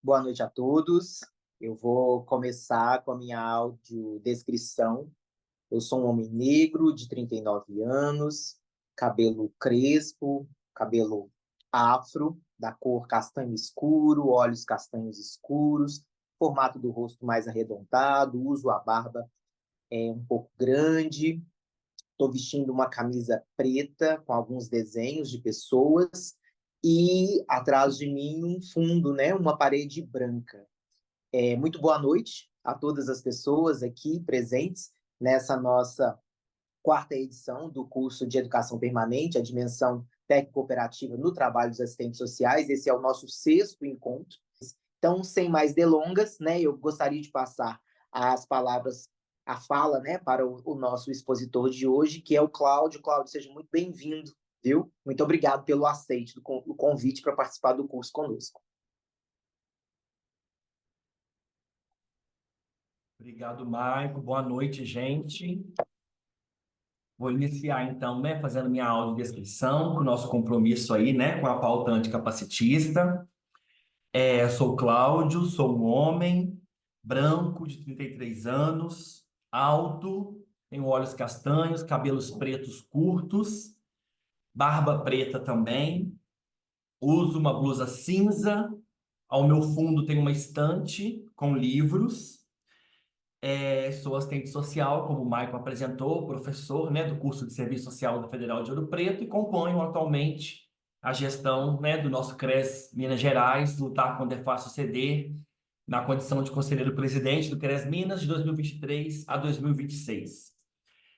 Boa noite a todos. Eu vou começar com a minha audiodescrição. Eu sou um homem negro de 39 anos, cabelo crespo, cabelo afro, da cor castanho escuro, olhos castanhos escuros, formato do rosto mais arredondado, uso a barba um pouco grande. Estou vestindo uma camisa preta com alguns desenhos de pessoas e atrás de mim um fundo, né, uma parede branca. Muito boa noite a todas as pessoas aqui presentes nessa nossa quarta edição do curso de Educação Permanente, a dimensão técnico-cooperativa no trabalho dos assistentes sociais. Esse é o nosso sexto encontro. Então, sem mais delongas, né, eu gostaria de passar as palavras, a fala, né, para o nosso expositor de hoje, que é o Cláudio. Cláudio, seja muito bem-vindo, viu? Muito obrigado pelo aceite do convite para participar do curso conosco. Obrigado, Maico. Boa noite, gente. Vou iniciar, então, né, fazendo minha audiodescrição, com o nosso compromisso aí, né, com a pauta anticapacitista. Sou Cláudio, sou um homem branco de 33 anos, alto, tenho olhos castanhos, cabelos pretos curtos, barba preta também, uso uma blusa cinza, ao meu fundo tem uma estante com livros. Sou assistente social, como o Maicon apresentou, professor, né, do curso de Serviço Social da Federal de Ouro Preto e componho atualmente a gestão, né, do nosso CRES Minas Gerais, lutar contra a fácil ceder, na condição de conselheiro-presidente do CRES Minas de 2023 a 2026.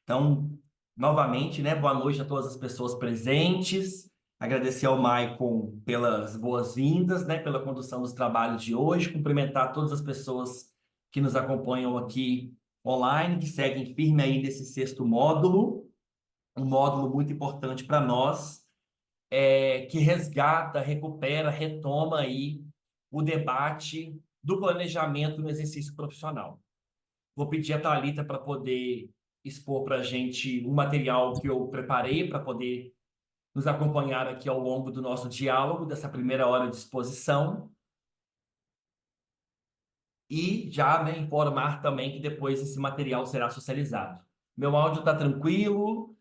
Então, novamente, né, boa noite a todas as pessoas presentes. Agradecer ao Maicon pelas boas-vindas, né, pela condução dos trabalhos de hoje. Cumprimentar todas as pessoas que nos acompanham aqui online, que seguem firme aí nesse sexto módulo, um módulo muito importante para nós, que resgata, recupera, retoma aí o debate do planejamento no exercício profissional. Vou pedir a Thalita para poder expor para a gente um material que eu preparei para poder nos acompanhar aqui ao longo do nosso diálogo, dessa primeira hora de exposição. E já, né, informar também que depois esse material será socializado. Meu áudio está tranquilo,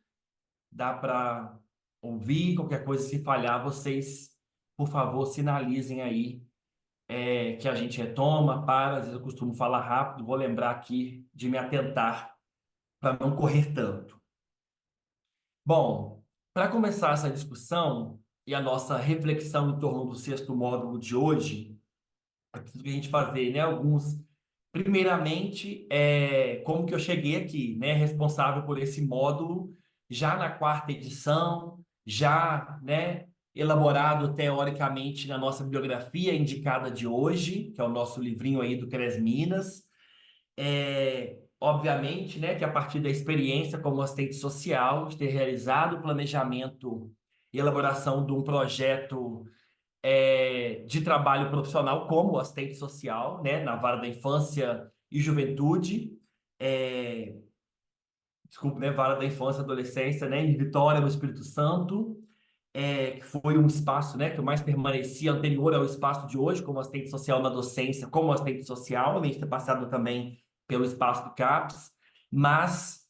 dá para ouvir, qualquer coisa se falhar, vocês, por favor, sinalizem aí que a gente retoma, para, às vezes eu costumo falar rápido, vou lembrar aqui de me atentar para não correr tanto. Bom, para começar essa discussão e a nossa reflexão em torno do sexto módulo de hoje, preciso que a gente fazer, né, alguns. Primeiramente, como que eu cheguei aqui, né, responsável por esse módulo, já na quarta edição, já, né, elaborado teoricamente na nossa bibliografia indicada de hoje, que é o nosso livrinho aí do CRES Minas. Obviamente, né, que a partir da experiência como assistente social, de ter realizado o planejamento e elaboração de um projeto de trabalho profissional como assistente social, né, na vara da infância e juventude, é, desculpa, né, vara da infância e adolescência, né, em Vitória, no Espírito Santo, que foi um espaço, né, que eu mais permaneci anterior ao espaço de hoje, como assistente social na docência, como assistente social, além de ter passado também pelo espaço do CAPES, mas,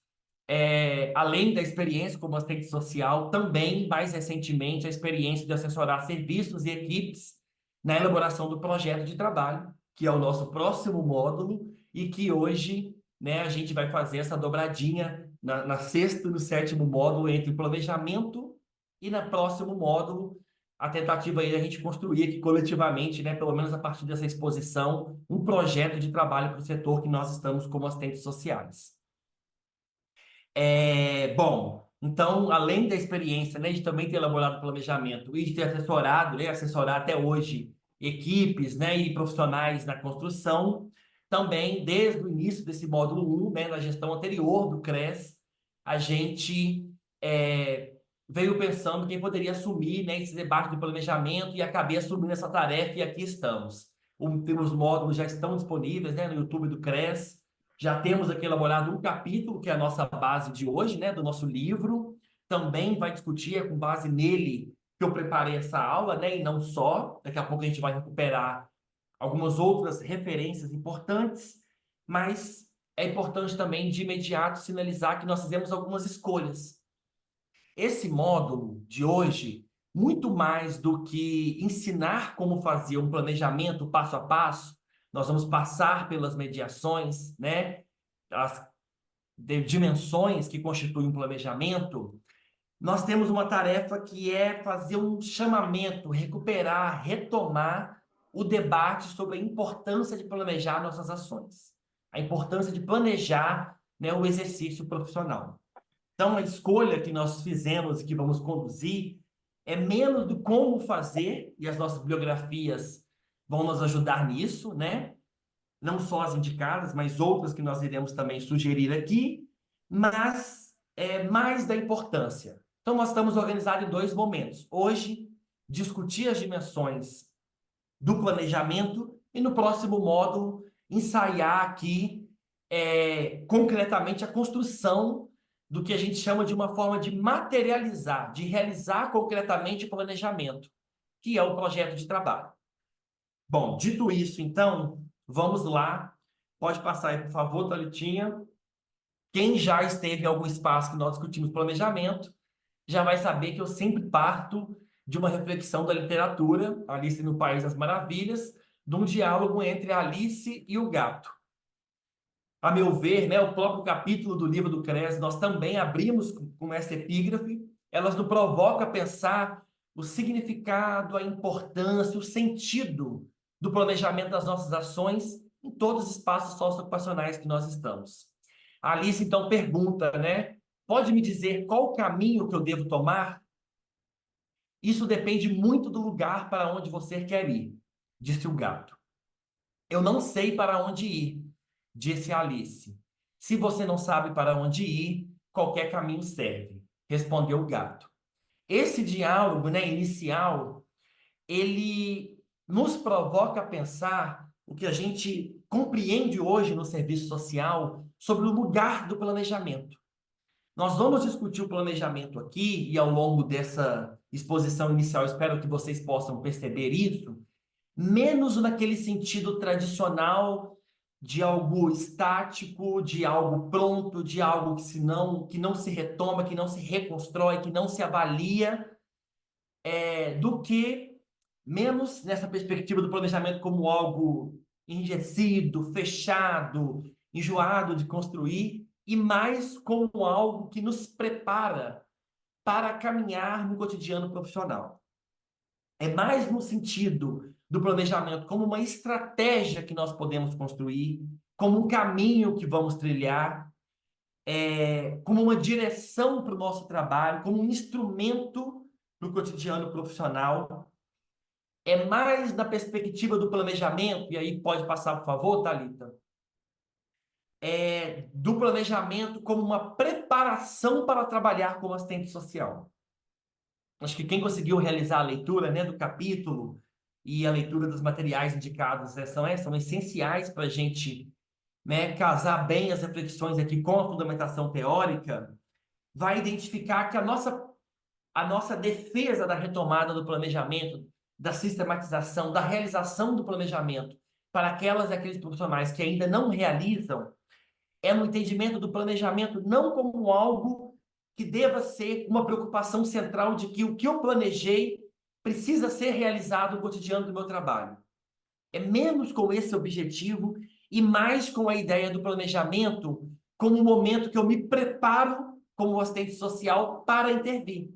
além da experiência como assistente social, também, mais recentemente, a experiência de assessorar serviços e equipes na elaboração do projeto de trabalho, que é o nosso próximo módulo, e que hoje, né, a gente vai fazer essa dobradinha na sexta e no sétimo módulo entre planejamento e no próximo módulo, a tentativa aí da gente construir aqui coletivamente, né, pelo menos a partir dessa exposição, um projeto de trabalho para o setor que nós estamos como assistentes sociais. Bom, então, além da experiência, né, de também ter elaborado planejamento e de ter assessorado, né, assessorar até hoje equipes, né, e profissionais na construção, também, desde o início desse módulo 1, né, na gestão anterior do CRES, a gente veio pensando quem poderia assumir, né, esse debate do planejamento e acabei assumindo essa tarefa e aqui estamos. Os módulos já estão disponíveis, né, no YouTube do CRES. Já temos aqui elaborado um capítulo, que é a nossa base de hoje, né, do nosso livro. Também vai discutir, com base nele, que eu preparei essa aula, né, e não só. Daqui a pouco a gente vai recuperar algumas outras referências importantes, mas é importante também, de imediato, sinalizar que nós fizemos algumas escolhas. Esse módulo de hoje, muito mais do que ensinar como fazer um planejamento passo a passo, nós vamos passar pelas mediações, né? As dimensões que constituem um planejamento. Nós temos uma tarefa que é fazer um chamamento, recuperar, retomar o debate sobre a importância de planejar nossas ações, a importância de planejar, né, o exercício profissional. Então, a escolha que nós fizemos e que vamos conduzir é menos do como fazer, e as nossas biografias vão nos ajudar nisso, né? Não só as indicadas, mas outras que nós iremos também sugerir aqui, mas é mais da importância. Então, nós estamos organizados em dois momentos. Hoje, discutir as dimensões do planejamento e, no próximo módulo, ensaiar aqui concretamente a construção do que a gente chama de uma forma de materializar, de realizar concretamente o planejamento, que é o projeto de trabalho. Bom, dito isso, então, vamos lá. Pode passar aí, por favor, Thalitinha. Quem já esteve em algum espaço que nós discutimos planejamento, já vai saber que eu sempre parto de uma reflexão da literatura, Alice no País das Maravilhas, de um diálogo entre a Alice e o gato. A meu ver, né, o próprio capítulo do livro do CRES, nós também abrimos com essa epígrafe, elas nos provocam a pensar o significado, a importância, o sentido do planejamento das nossas ações em todos os espaços socioocupacionais que nós estamos. A Alice, então, pergunta, né? Pode me dizer qual o caminho que eu devo tomar? Isso depende muito do lugar para onde você quer ir, disse o gato. Eu não sei para onde ir, disse a Alice. Se você não sabe para onde ir, qualquer caminho serve, respondeu o gato. Esse diálogo, né, inicial, ele nos provoca a pensar o que a gente compreende hoje no serviço social sobre o lugar do planejamento. Nós vamos discutir o planejamento aqui e ao longo dessa exposição inicial, espero que vocês possam perceber isso, menos naquele sentido tradicional de algo estático, de algo pronto, de algo que não se retoma, que não se reconstrói, que não se avalia, do que menos nessa perspectiva do planejamento como algo enrijecido, fechado, enjoado de construir, e mais como algo que nos prepara para caminhar no cotidiano profissional. É mais no sentido do planejamento como uma estratégia que nós podemos construir, como um caminho que vamos trilhar, como uma direção para o nosso trabalho, como um instrumento no cotidiano profissional. É mais na perspectiva do planejamento, e aí pode passar, por favor, Thalita, do planejamento como uma preparação para trabalhar como assistente social. Acho que quem conseguiu realizar a leitura, né, do capítulo e a leitura dos materiais indicados são essenciais para a gente, né, casar bem as reflexões aqui com a fundamentação teórica, vai identificar que a nossa defesa da retomada do planejamento, da sistematização, da realização do planejamento para aquelas e aqueles profissionais que ainda não realizam, é no entendimento do planejamento não como algo que deva ser uma preocupação central de que o que eu planejei precisa ser realizado no cotidiano do meu trabalho. É menos com esse objetivo e mais com a ideia do planejamento como um momento que eu me preparo como assistente social para intervir,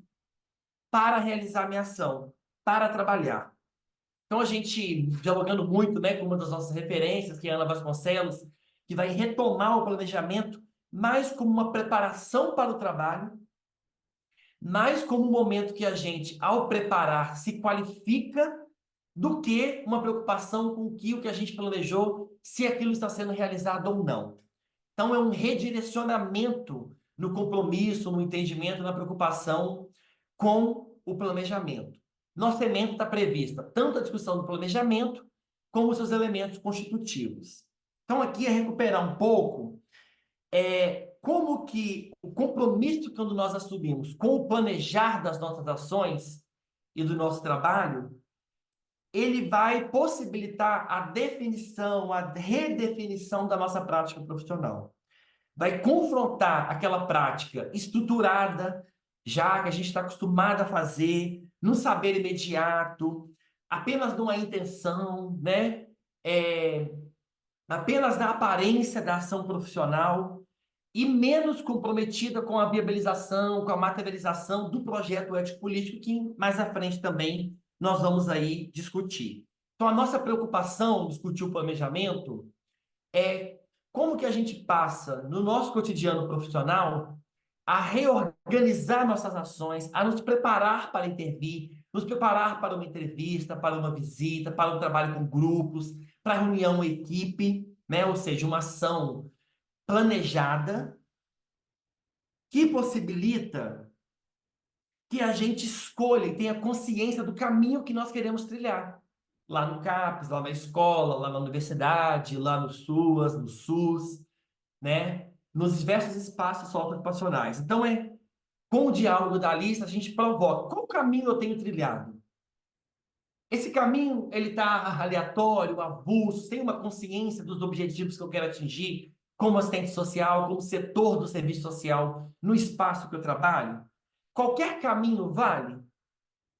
para realizar minha ação, para trabalhar. Então, a gente, dialogando muito, né, com uma das nossas referências, que é a Ana Vasconcelos, que vai retomar o planejamento mais como uma preparação para o trabalho, mais como um momento que a gente, ao preparar, se qualifica, do que uma preocupação com que o que a gente planejou, se aquilo está sendo realizado ou não. Então, é um redirecionamento no compromisso, no entendimento, na preocupação com o planejamento. Nossa ementa está prevista tanto a discussão do planejamento, como os seus elementos constitutivos. Então, aqui é recuperar um pouco como que o compromisso que nós assumimos com o planejar das nossas ações e do nosso trabalho, ele vai possibilitar a definição, a redefinição da nossa prática profissional. Vai confrontar aquela prática estruturada, já que a gente está acostumado a fazer, no saber imediato, apenas numa intenção, né? Apenas na aparência da ação profissional e menos comprometida com a viabilização, com a materialização do projeto ético-político, que mais à frente também nós vamos aí discutir. Então, a nossa preocupação em discutir o planejamento é como que a gente passa, no nosso cotidiano profissional, a reorganizar nossas ações, a nos preparar para intervir, nos preparar para uma entrevista, para uma visita, para um trabalho com grupos, para reunião equipe, né? Ou seja, uma ação planejada que possibilita que a gente escolha e tenha consciência do caminho que nós queremos trilhar. Lá no CAPES, lá na escola, lá na universidade, lá no SUAS, no SUS, né? Nos diversos espaços socioocupacionais. Então, com o diálogo da lista, a gente provoca qual caminho eu tenho trilhado. Esse caminho, ele está aleatório, avulso, sem uma consciência dos objetivos que eu quero atingir, como assistente social, como setor do serviço social, no espaço que eu trabalho? Qualquer caminho vale,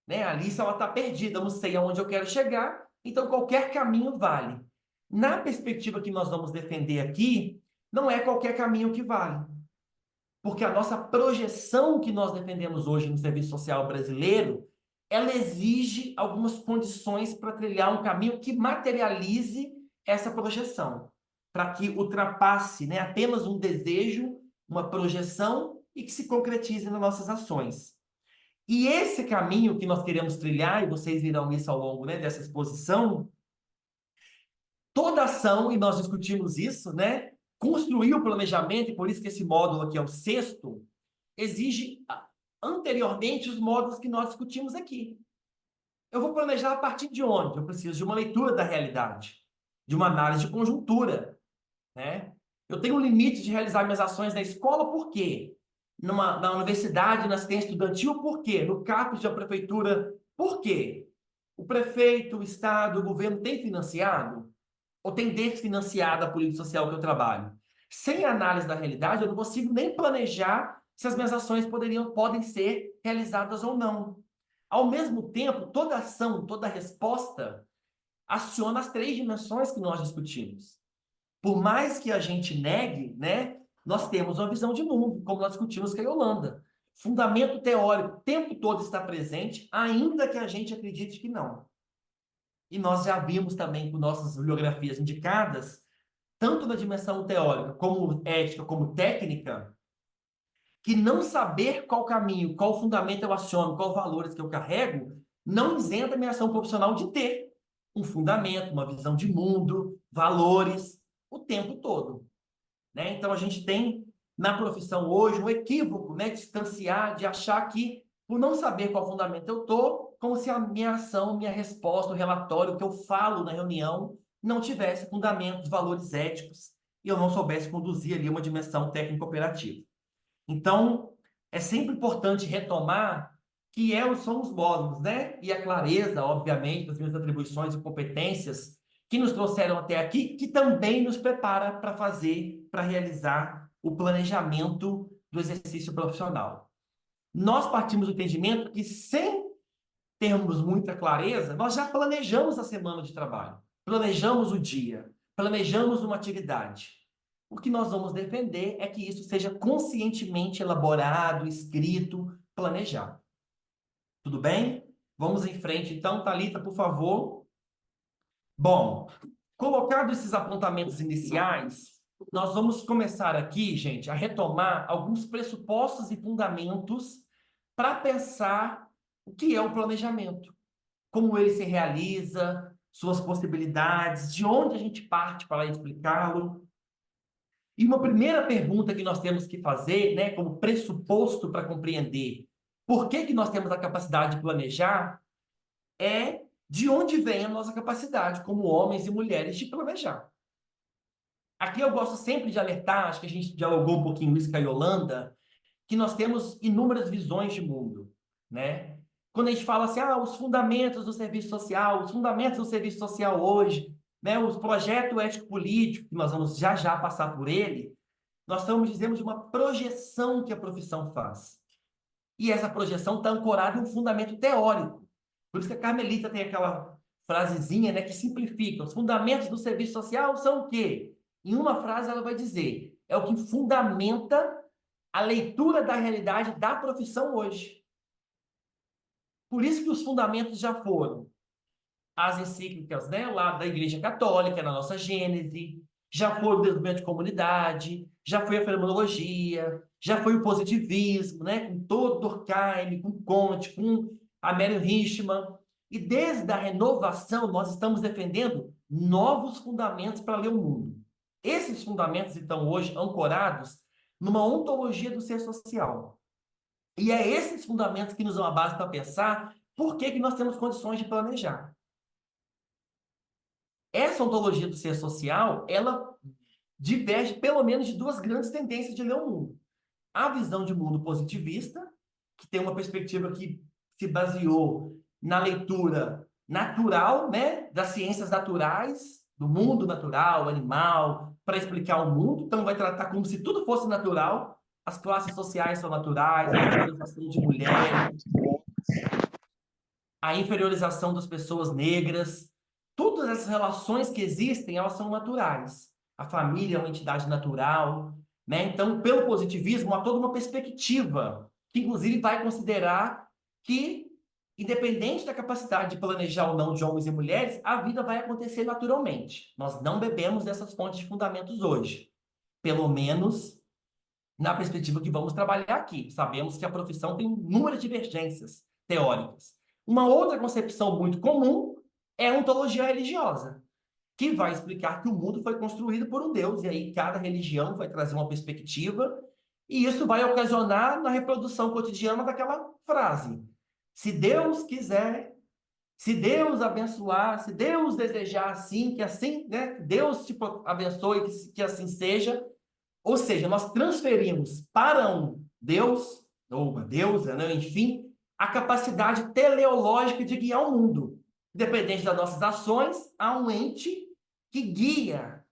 né? A lista está perdida, eu não sei aonde eu quero chegar, então qualquer caminho vale. Na perspectiva que nós vamos defender aqui, não é qualquer caminho que vale. Porque a nossa projeção que nós defendemos hoje no serviço social brasileiro, ela exige algumas condições para trilhar um caminho que materialize essa projeção, para que ultrapasse, né, apenas um desejo, uma projeção e que se concretize nas nossas ações. E esse caminho que nós queremos trilhar, e vocês virão isso ao longo, né, dessa exposição, toda ação, e nós discutimos isso, né, construir o planejamento, e por isso que esse módulo aqui é o sexto, exige anteriormente os módulos que nós discutimos aqui. Eu vou planejar a partir de onde? Eu preciso de uma leitura da realidade, de uma análise de conjuntura, né? Eu tenho um limite de realizar minhas ações na escola, por quê? Na universidade, na assistência estudantil, por quê? No CAPES da prefeitura, por quê? O prefeito, o Estado, o governo tem financiado? Ou tem desfinanciado a política social que eu trabalho? Sem análise da realidade, eu não consigo nem planejar se as minhas ações podem ser realizadas ou não. Ao mesmo tempo, toda ação, toda resposta aciona as três dimensões que nós discutimos. Por mais que a gente negue, né, nós temos uma visão de mundo, como nós discutimos com a Yolanda. Fundamento teórico o tempo todo está presente, ainda que a gente acredite que não. E nós já vimos também com nossas bibliografias indicadas, tanto na dimensão teórica, como ética, como técnica, que não saber qual caminho, qual fundamento eu aciono, quais valores que eu carrego, não isenta a minha ação profissional de ter um fundamento, uma visão de mundo, valores, o tempo todo, né? Então, a gente tem na profissão hoje um equívoco, né, de distanciar, de achar que, por não saber qual fundamento eu estou, como se a minha ação, minha resposta, o relatório, o que eu falo na reunião, não tivesse fundamentos, valores éticos, e eu não soubesse conduzir ali uma dimensão técnico-operativa. Então, é sempre importante retomar que são os módulos, né? E a clareza, obviamente, das minhas atribuições e competências que nos trouxeram até aqui, que também nos prepara para para realizar o planejamento do exercício profissional. Nós partimos do entendimento que, sem termos muita clareza, nós já planejamos a semana de trabalho, planejamos o dia, planejamos uma atividade. O que nós vamos defender é que isso seja conscientemente elaborado, escrito, planejado. Tudo bem? Vamos em frente, então, Thalita, por favor. Bom, colocados esses apontamentos iniciais, nós vamos começar aqui, gente, a retomar alguns pressupostos e fundamentos para pensar o que é o planejamento, como ele se realiza, suas possibilidades, de onde a gente parte para explicá-lo. E uma primeira pergunta que nós temos que fazer, né, como pressuposto para compreender por que nós temos a capacidade de planejar, é de onde vem a nossa capacidade, como homens e mulheres, de planejar. Aqui eu gosto sempre de alertar, acho que a gente dialogou um pouquinho isso com a Yolanda, que nós temos inúmeras visões de mundo, né? quando a gente fala assim, os fundamentos do serviço social, os fundamentos do serviço social hoje, né, o projeto ético-político, que nós vamos já já passar por ele, nós estamos dizendo de uma projeção que a profissão faz. E essa projeção está ancorada em um fundamento teórico. Por isso que a Carmelita tem aquela frasezinha, né, que simplifica. Os fundamentos do serviço social são o quê? Em uma frase ela vai dizer, é o que fundamenta a leitura da realidade da profissão hoje. Por isso que os fundamentos já foram as encíclicas, né, lá da Igreja Católica, na nossa Gênese, já foi o desenvolvimento de comunidade, já foi a fenomenologia, já foi o positivismo, né, com todo Durkheim, com Comte, com Amélie Richman. E desde a renovação, nós estamos defendendo novos fundamentos para ler o mundo. Esses fundamentos estão hoje ancorados numa ontologia do ser social. E é esses fundamentos que nos dão a base para pensar por que nós temos condições de planejar. Essa ontologia do ser social, ela diverge pelo menos de duas grandes tendências de ler o mundo. A visão de mundo positivista, que tem uma perspectiva que se baseou na leitura natural, né, das ciências naturais, do mundo natural, animal, para explicar o mundo. Então, vai tratar como se tudo fosse natural. As classes sociais são naturais, a inferiorização de mulheres, a inferiorização das pessoas negras. Todas essas relações que existem, elas são naturais. A família é uma entidade natural, né? Então, pelo positivismo, há toda uma perspectiva que, inclusive, vai considerar que, independente da capacidade de planejar ou não de homens e mulheres, a vida vai acontecer naturalmente. Nós não bebemos dessas fontes de fundamentos hoje. Pelo menos na perspectiva que vamos trabalhar aqui. Sabemos que a profissão tem inúmeras divergências teóricas. Uma outra concepção muito comum é a ontologia religiosa, que vai explicar que o mundo foi construído por um Deus, e aí cada religião vai trazer uma perspectiva, e isso vai ocasionar na reprodução cotidiana daquela frase: se Deus quiser, se Deus abençoar, se Deus desejar assim, né, Deus te abençoe, que assim seja. Ou seja, nós transferimos para um Deus, ou uma deusa, né, enfim, a capacidade teleológica de guiar o mundo. Independente das nossas ações, há um ente que guia,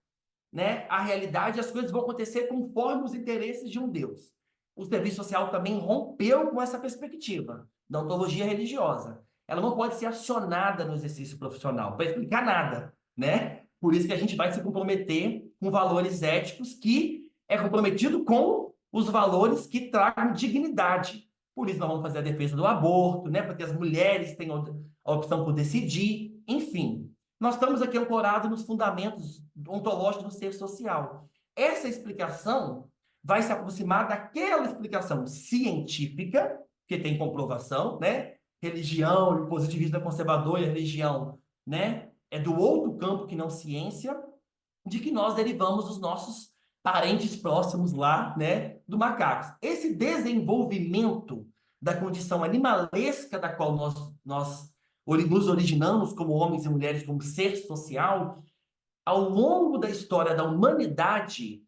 né, a realidade, e as coisas vão acontecer conforme os interesses de um Deus. O serviço social também rompeu com essa perspectiva da ontologia religiosa. Ela não pode ser acionada no exercício profissional para explicar nada, né? Por isso que a gente vai se comprometer com valores éticos que é comprometido com os valores que tragam dignidade. Por isso nós vamos fazer a defesa do aborto, né? Porque as mulheres têm a opção por decidir, enfim. Nós estamos aqui ancorados nos fundamentos ontológicos do ser social. Essa explicação vai se aproximar daquela explicação científica, que tem comprovação, né? Religião, o positivismo conservador e a religião, né? É do outro campo que não ciência, de que nós derivamos os nossos parentes próximos lá, né, do macaco. Esse desenvolvimento da condição animalesca da qual nós nos originamos como homens e mulheres, como ser social, ao longo da história da humanidade,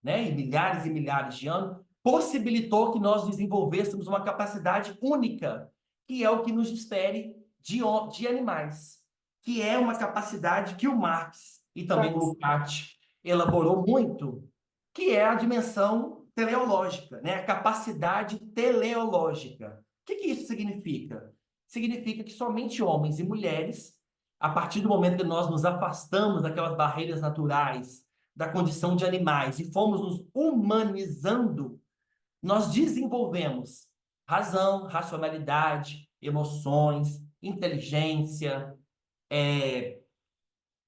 né, e milhares de anos, possibilitou que nós desenvolvêssemos uma capacidade única, que é o que nos difere de animais, que é uma capacidade que o Marx e também o Lukács elaborou muito, que é a dimensão teleológica, né? A capacidade teleológica. O que isso significa? Significa que somente homens e mulheres, a partir do momento que nós nos afastamos daquelas barreiras naturais, da condição de animais e fomos nos humanizando, nós desenvolvemos razão, racionalidade, emoções, inteligência,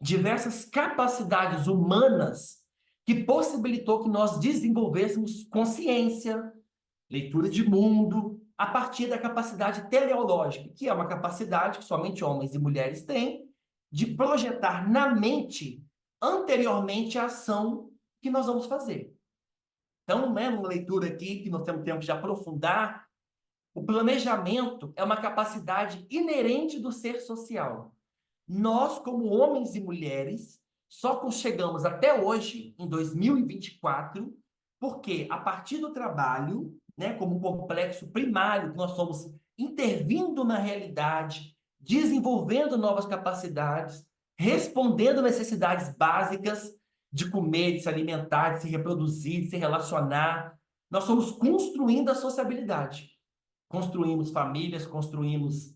diversas capacidades humanas que possibilitou que nós desenvolvêssemos consciência, leitura de mundo, a partir da capacidade teleológica, que é uma capacidade que somente homens e mulheres têm, de projetar na mente anteriormente a ação que nós vamos fazer. Então, né, uma leitura aqui que nós temos tempo de aprofundar, o planejamento é uma capacidade inerente do ser social. Nós, como homens e mulheres, só chegamos até hoje, em 2024, porque a partir do trabalho, né, como um complexo primário, que nós somos intervindo na realidade, desenvolvendo novas capacidades, respondendo necessidades básicas de comer, de se alimentar, de se reproduzir, de se relacionar. Nós somos construindo a sociabilidade. Construímos famílias, construímos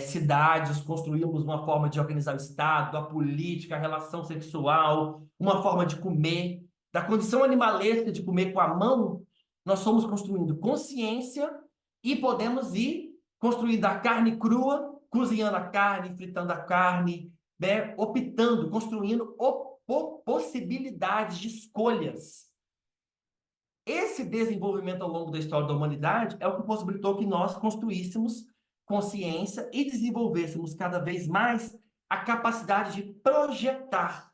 cidades, construímos uma forma de organizar o Estado, a política, a relação sexual, uma forma de comer. Da condição animalesca de comer com a mão, nós somos construindo consciência e podemos ir construindo a carne crua, cozinhando a carne, fritando a carne, né? Optando, construindo possibilidades de escolhas. Esse desenvolvimento ao longo da história da humanidade é o que possibilitou que nós construíssemos consciência e desenvolvêssemos cada vez mais a capacidade de projetar,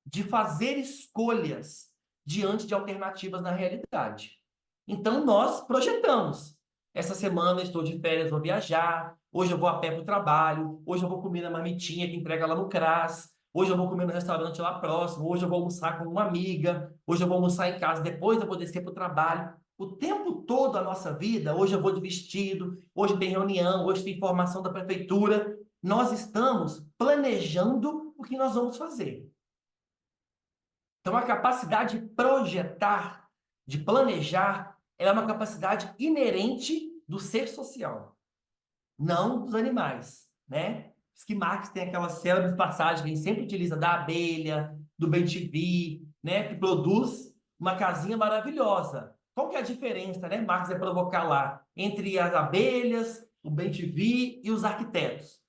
de fazer escolhas diante de alternativas na realidade. Então, nós projetamos. Essa semana eu estou de férias, vou viajar. Hoje eu vou a pé para o trabalho. Hoje eu vou comer na marmitinha que entrega lá no CRAS. Hoje eu vou comer no restaurante lá próximo. Hoje eu vou almoçar com uma amiga. Hoje eu vou almoçar em casa. Depois eu vou descer para o trabalho. O tempo todo da nossa vida, hoje eu vou de vestido, hoje tem reunião, hoje tem informação da prefeitura. Nós estamos planejando o que nós vamos fazer. Então, a capacidade de projetar, de planejar, ela é uma capacidade inerente do ser social, não dos animais, né? Diz que Marx tem aquela célebre passagem que a gente sempre utiliza da abelha, do bem-te-vi, né? Que produz uma casinha maravilhosa. Qual que é a diferença, né? Marx vai provocar lá entre as abelhas, o bem-te-vi e os arquitetos.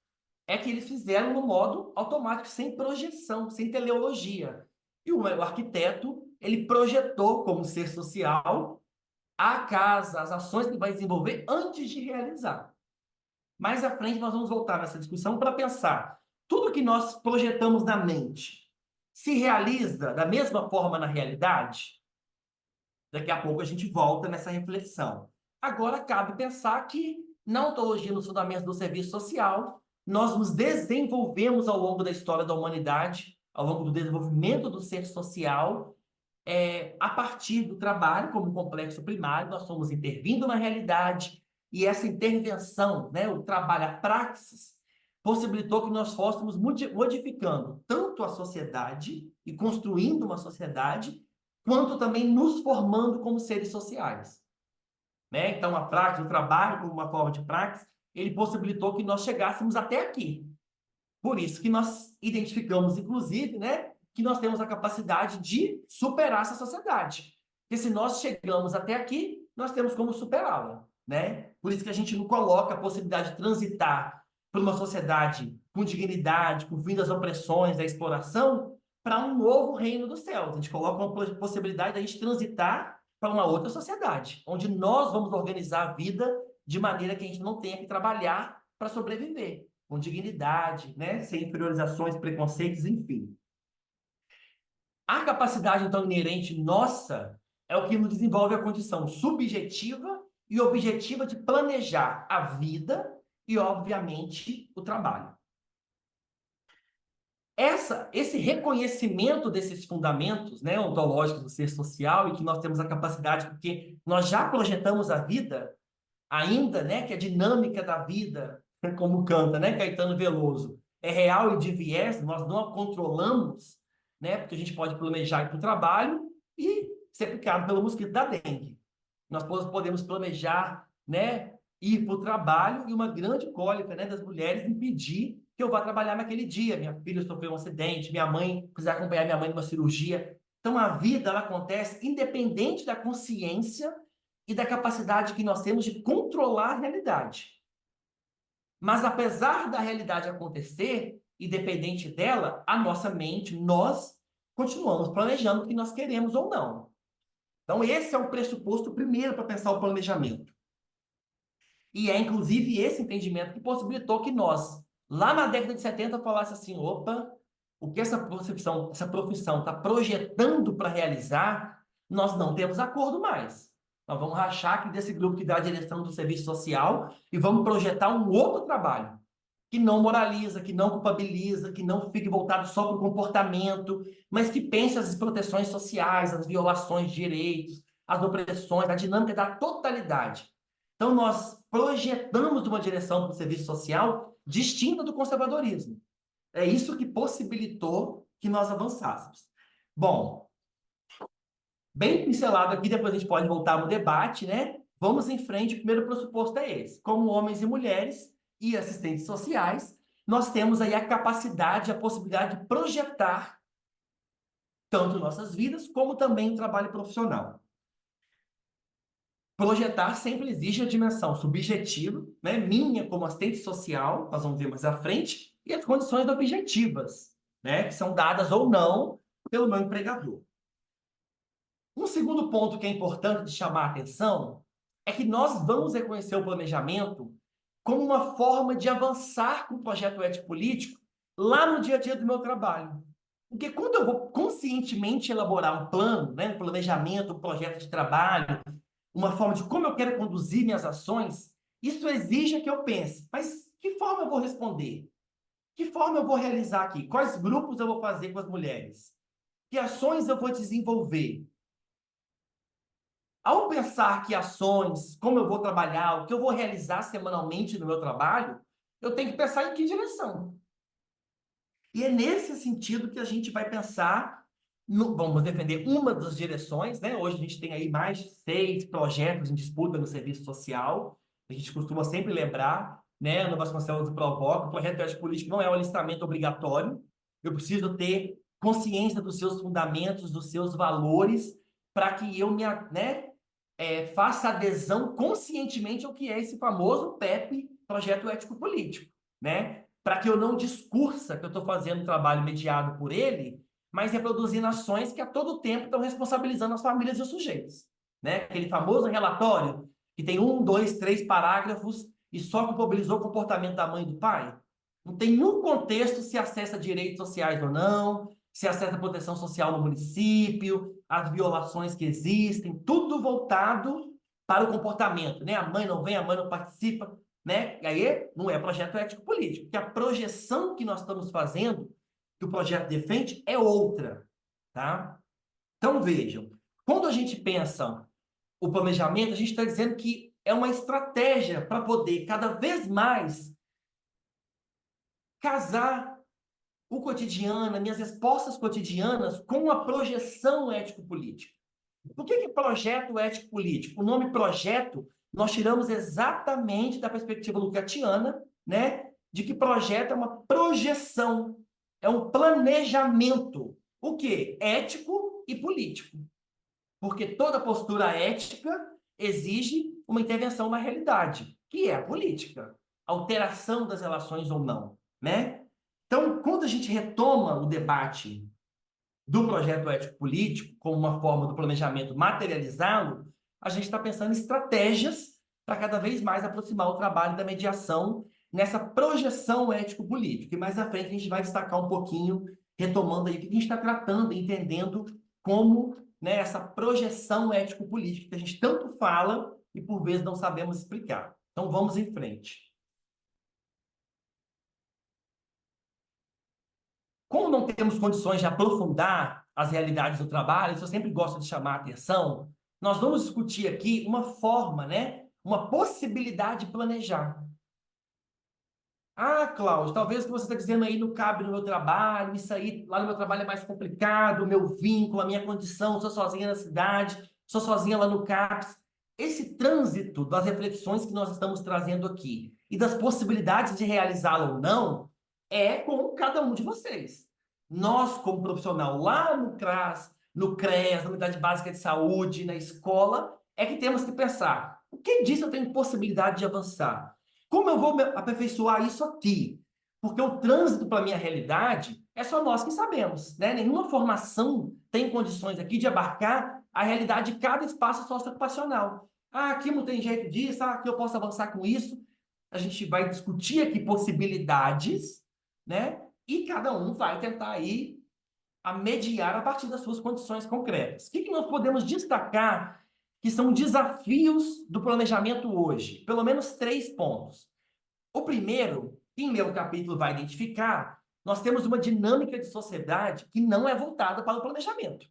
É que eles fizeram no modo automático, sem projeção, sem teleologia. E o arquiteto, ele projetou como ser social a casa, as ações que ele vai desenvolver antes de realizar. Mais à frente, nós vamos voltar nessa discussão para pensar tudo que nós projetamos na mente se realiza da mesma forma na realidade? Daqui a pouco a gente volta nessa reflexão. Agora, cabe pensar que na ontologia, nos fundamentos do serviço social, nós nos desenvolvemos ao longo da história da humanidade, ao longo do desenvolvimento do ser social, a partir do trabalho como complexo primário, nós fomos intervindo na realidade, e essa intervenção, né, o trabalho, a praxis, possibilitou que nós fôssemos modificando tanto a sociedade e construindo uma sociedade, quanto também nos formando como seres sociais, né? Então, a prática, o trabalho como uma forma de prática, ele possibilitou que nós chegássemos até aqui. Por isso que nós identificamos, inclusive, né, que nós temos a capacidade de superar essa sociedade. Porque se nós chegamos até aqui, nós temos como superá-la, né? Por isso que a gente não coloca a possibilidade de transitar por uma sociedade com dignidade, com fim das opressões, da exploração, para um novo reino dos céus. A gente coloca uma possibilidade de a gente transitar para uma outra sociedade, onde nós vamos organizar a vida de maneira que a gente não tenha que trabalhar para sobreviver, com dignidade, né? Sem inferiorizações, preconceitos, enfim. A capacidade, então, inerente nossa é o que nos desenvolve a condição subjetiva e objetiva de planejar a vida e, obviamente, o trabalho. Esse reconhecimento desses fundamentos, né, ontológicos do ser social, e que nós temos a capacidade, porque nós já projetamos a vida, ainda, né, que a dinâmica da vida, como canta, né, Caetano Veloso, é real e de viés, nós não a controlamos, né, porque a gente pode planejar ir para o trabalho e ser picado pelo mosquito da dengue. Nós podemos planejar, né, ir para o trabalho e uma grande cólica, né, das mulheres impedir que eu vá trabalhar naquele dia. Minha filha sofreu um acidente, minha mãe precisa acompanhar minha mãe numa cirurgia. Então, a vida, ela acontece independente da consciência e da capacidade que nós temos de controlar a realidade. Mas, apesar da realidade acontecer, independente dela, a nossa mente, nós continuamos planejando o que nós queremos ou não. Então, esse é o pressuposto primeiro para pensar o planejamento. E é, inclusive, esse entendimento que possibilitou que nós, lá na década de 70, falasse assim, opa, o que essa profissão está projetando para realizar, nós não temos acordo mais. Nós vamos rachar aqui desse grupo que dá a direção do serviço social e vamos projetar um outro trabalho que não moraliza, que não culpabiliza, que não fique voltado só para o comportamento, mas que pense as proteções sociais, as violações de direitos, as opressões, a dinâmica da totalidade. Então, nós projetamos uma direção para o serviço social distinta do conservadorismo. É isso que possibilitou que nós avançássemos. Bom, bem pincelado aqui, depois a gente pode voltar no debate, né? Vamos em frente, o primeiro pressuposto é esse. Como homens e mulheres e assistentes sociais, nós temos aí a capacidade, a possibilidade de projetar tanto nossas vidas, como também o trabalho profissional. Projetar sempre exige a dimensão subjetiva, né? Minha como assistente social, nós vamos ver mais à frente, e as condições objetivas, né? Que são dadas ou não pelo meu empregador. Um segundo ponto que é importante de chamar a atenção é que nós vamos reconhecer o planejamento como uma forma de avançar com o projeto ético-político lá no dia a dia do meu trabalho. Porque quando eu vou conscientemente elaborar um plano, né, um planejamento, um projeto de trabalho, uma forma de como eu quero conduzir minhas ações, isso exige que eu pense, mas que forma eu vou responder? Que forma eu vou realizar aqui? Quais grupos eu vou fazer com as mulheres? Que ações eu vou desenvolver? Ao pensar que ações, como eu vou trabalhar, o que eu vou realizar semanalmente no meu trabalho, eu tenho que pensar em que direção. E é nesse sentido que a gente vai pensar, vamos defender uma das direções, né? Hoje a gente tem aí mais de 6 projetos em disputa no serviço social. A gente costuma sempre lembrar, né, no Vasconcelos do Provoca, o projeto de ética política não é um alistamento obrigatório. Eu preciso ter consciência dos seus fundamentos, dos seus valores, para que eu né, faça adesão conscientemente ao que é esse famoso PEP, Projeto Ético Político, né? Para que eu não discursa que eu estou fazendo um trabalho mediado por ele, mas reproduzindo ações que a todo tempo estão responsabilizando as famílias e os sujeitos, né? Aquele famoso relatório que tem 1, 2, 3 parágrafos e só culpabilizou o comportamento da mãe e do pai. Não tem nenhum contexto se acessa direitos sociais ou não, se acessa proteção social no município, as violações que existem, tudo voltado para o comportamento, né? A mãe não vem, a mãe não participa, né? E aí não é projeto ético-político, porque a projeção que nós estamos fazendo, que o projeto defende, é outra, tá? Então vejam, quando a gente pensa o planejamento, a gente está dizendo que é uma estratégia para poder cada vez mais casar o cotidiano, minhas respostas cotidianas com a projeção ético-política. Por que projeto ético-político? O nome projeto nós tiramos exatamente da perspectiva lucatiana, né? De que projeto é uma projeção, é um planejamento. O quê? Ético e político. Porque toda postura ética exige uma intervenção na realidade, que é a política. Alteração das relações ou não, né? Então, quando a gente retoma o debate do projeto ético-político como uma forma do planejamento materializá-lo, a gente está pensando em estratégias para cada vez mais aproximar o trabalho da mediação nessa projeção ético-política. E mais à frente a gente vai destacar um pouquinho, retomando aí o que a gente está tratando, entendendo como, né, essa projeção ético-política que a gente tanto fala e por vezes não sabemos explicar. Então vamos em frente. Como não temos condições de aprofundar as realidades do trabalho, isso eu sempre gosto de chamar a atenção, nós vamos discutir aqui uma forma, né? Uma possibilidade de planejar. Ah, Cláudio, talvez o que você está dizendo aí não cabe no meu trabalho, isso aí lá no meu trabalho é mais complicado, o meu vínculo, a minha condição, sou sozinha na cidade, sou sozinha lá no CAPS. Esse trânsito das reflexões que nós estamos trazendo aqui e das possibilidades de realizá-la ou não é com cada um de vocês. Nós, como profissional lá no CRAS, no CREAS, na Unidade Básica de Saúde, na escola, é que temos que pensar: o que disso eu tenho possibilidade de avançar? Como eu vou aperfeiçoar isso aqui? Porque o trânsito para a minha realidade é só nós que sabemos, né? Nenhuma formação tem condições aqui de abarcar a realidade de cada espaço socioocupacional. Ah, aqui não tem jeito disso, ah, aqui eu posso avançar com isso. A gente vai discutir aqui possibilidades, né? E cada um vai tentar aí a mediar a partir das suas condições concretas. O que nós podemos destacar que são desafios do planejamento hoje? Pelo menos 3 pontos. O primeiro, quem lê o capítulo vai identificar, nós temos uma dinâmica de sociedade que não é voltada para o planejamento.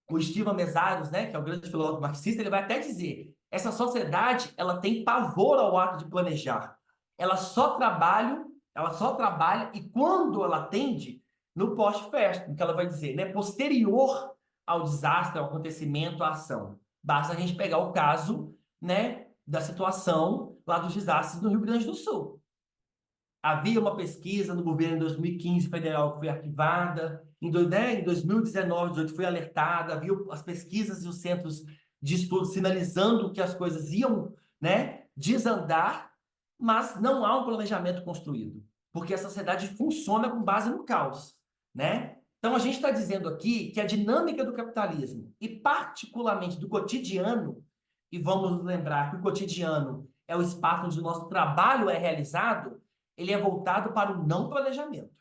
o Steven Mesaros, né, que é o grande filósofo marxista, ele vai até dizer, essa sociedade, ela tem pavor ao ato de planejar. Ela só trabalha e quando ela atende no pós-festum, que ela vai dizer, né, posterior ao desastre, ao acontecimento, à ação. Basta a gente pegar o caso, né, da situação lá dos desastres no Rio Grande do Sul. Havia uma pesquisa no governo em 2015 federal que foi arquivada, em 2019, 2018 foi alertada, havia as pesquisas e os centros de estudo sinalizando que as coisas iam, né, desandar, mas não há um planejamento construído, porque a sociedade funciona com base no caos, né? Então a gente está dizendo aqui que a dinâmica do capitalismo, e particularmente do cotidiano, e vamos nos lembrar que o cotidiano é o espaço onde o nosso trabalho é realizado, ele é voltado para o não planejamento.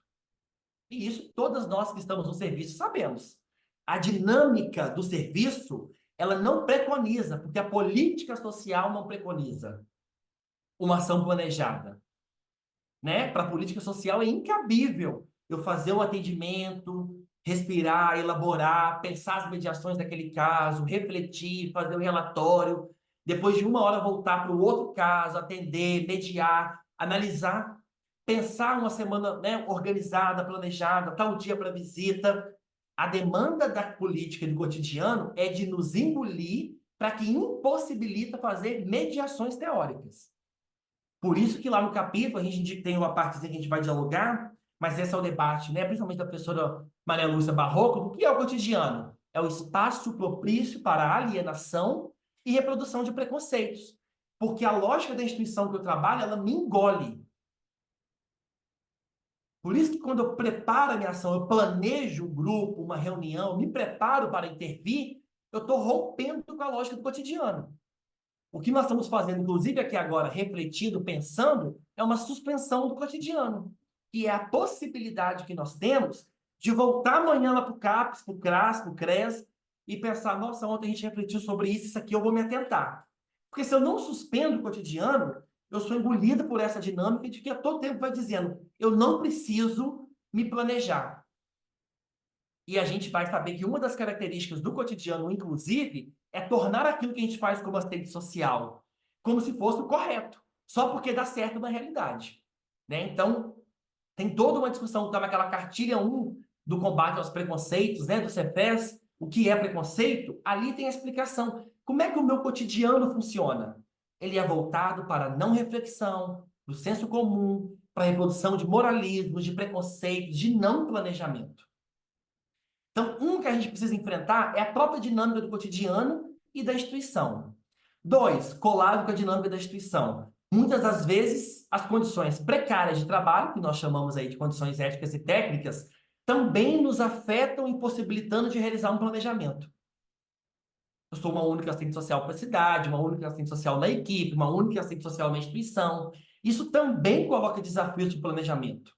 E isso todas nós que estamos no serviço sabemos. A dinâmica do serviço, ela não preconiza, porque a política social não preconiza uma ação planejada, né? Para a política social é incabível eu fazer um atendimento, respirar, elaborar, pensar as mediações daquele caso, refletir, fazer um relatório, depois de uma hora voltar para o outro caso, atender, mediar, analisar, pensar uma semana, né, organizada, planejada, tal dia para visita. A demanda da política e do cotidiano é de nos engolir para que impossibilita fazer mediações teóricas. Por isso que lá no capítulo a gente tem uma partezinha que a gente vai dialogar, mas esse é o debate, né? Principalmente da professora Maria Lúcia Barroco, do que é o cotidiano? É o espaço propício para a alienação e reprodução de preconceitos. Porque a lógica da instituição que eu trabalho, ela me engole. Por isso que quando eu preparo a minha ação, eu planejo um grupo, uma reunião, me preparo para intervir, eu estou rompendo com a lógica do cotidiano. O que nós estamos fazendo, inclusive aqui agora, refletindo, pensando, é uma suspensão do cotidiano, que é a possibilidade que nós temos de voltar amanhã lá para o CAPES, para o CRAS, para o CRES, e pensar, nossa, ontem a gente refletiu sobre isso aqui eu vou me atentar. Porque se eu não suspendo o cotidiano, eu sou engolido por essa dinâmica de que a todo tempo vai dizendo, eu não preciso me planejar. E a gente vai saber que uma das características do cotidiano, inclusive, é tornar aquilo que a gente faz como assistente social como se fosse o correto, só porque dá certo na realidade. Né? Então, tem toda uma discussão, está naquela cartilha 1 do combate aos preconceitos, né, do Cefes, o que é preconceito, ali tem a explicação. Como é que o meu cotidiano funciona? Ele é voltado para a não reflexão, do senso comum, para a reprodução de moralismos, de preconceitos, de não planejamento. Então, um que a gente precisa enfrentar é a própria dinâmica do cotidiano e da instituição. Dois, colado com a dinâmica da instituição. Muitas das vezes, as condições precárias de trabalho, que nós chamamos aí de condições éticas e técnicas, também nos afetam, impossibilitando de realizar um planejamento. Eu sou uma única assistente social para a cidade, uma única assistente social na equipe, uma única assistente social na instituição. Isso também coloca desafios de planejamento.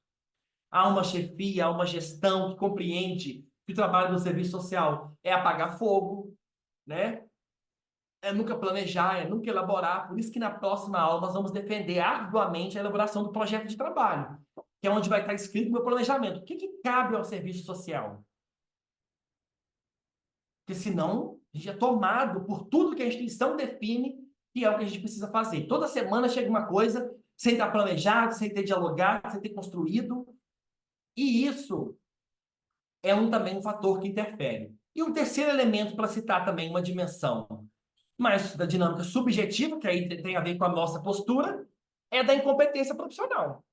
Há uma chefia, há uma gestão que compreende que o trabalho do serviço social é apagar fogo, né? É nunca planejar, é nunca elaborar. Por isso que na próxima aula nós vamos defender arduamente a elaboração do projeto de trabalho, que é onde vai estar escrito o meu planejamento. O que cabe ao serviço social? Porque senão a gente é tomado por tudo que a instituição define que é o que a gente precisa fazer. Toda semana chega uma coisa sem estar planejado, sem ter dialogado, sem ter construído. E isso é também um fator que interfere. E um terceiro elemento para citar também uma dimensão mais da dinâmica subjetiva, que aí tem a ver com a nossa postura, é da incompetência profissional.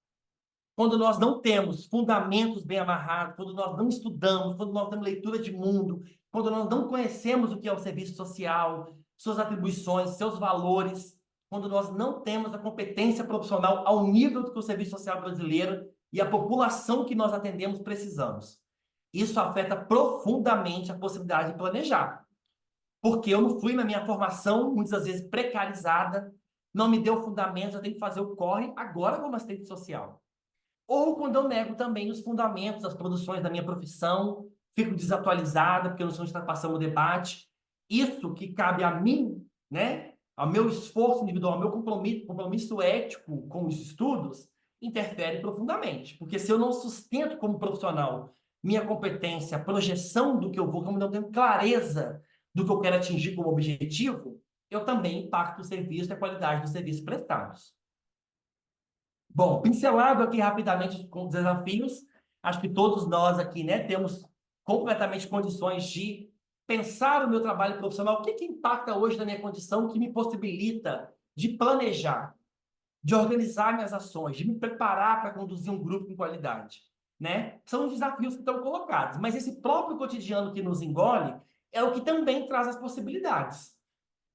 Quando nós não temos fundamentos bem amarrados, quando nós não estudamos, quando nós temos leitura de mundo, quando nós não conhecemos o que é o serviço social, suas atribuições, seus valores, quando nós não temos a competência profissional ao nível do que o serviço social brasileiro e a população que nós atendemos precisamos. Isso afeta profundamente a possibilidade de planejar. Porque eu não fui na minha formação, muitas vezes precarizada, não me deu fundamentos, eu tenho que fazer o corre agora como assistente social. Ou quando eu nego também os fundamentos das produções da minha profissão, fico desatualizada, porque eu não sei onde está passando o debate. Isso que cabe a mim, né? Ao meu esforço individual, ao meu compromisso ético com os estudos, interfere profundamente. Porque se eu não sustento como profissional minha competência, a projeção do que eu vou, como eu tenho clareza do que eu quero atingir como objetivo, eu também impacto o serviço e a qualidade dos serviços prestados. Bom, pincelado aqui rapidamente com os desafios, acho que todos nós aqui, né, temos completamente condições de pensar o meu trabalho profissional, o que impacta hoje na minha condição que me possibilita de planejar, de organizar minhas ações, de me preparar para conduzir um grupo com qualidade, né? São os desafios que estão colocados, mas esse próprio cotidiano que nos engole é o que também traz as possibilidades,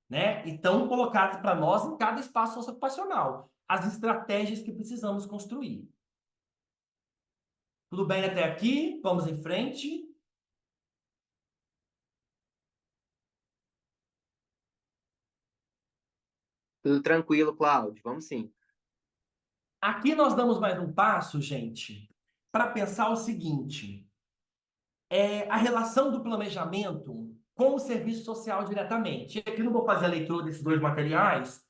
né? E estão colocados para nós em cada espaço socioocupacional, as estratégias que precisamos construir. Tudo bem até aqui? Vamos em frente. Tudo tranquilo, Cláudio. Vamos sim. Aqui nós damos mais um passo, gente, para pensar o seguinte: a relação do planejamento com o serviço social diretamente. Aqui não vou fazer a leitura desses dois materiais,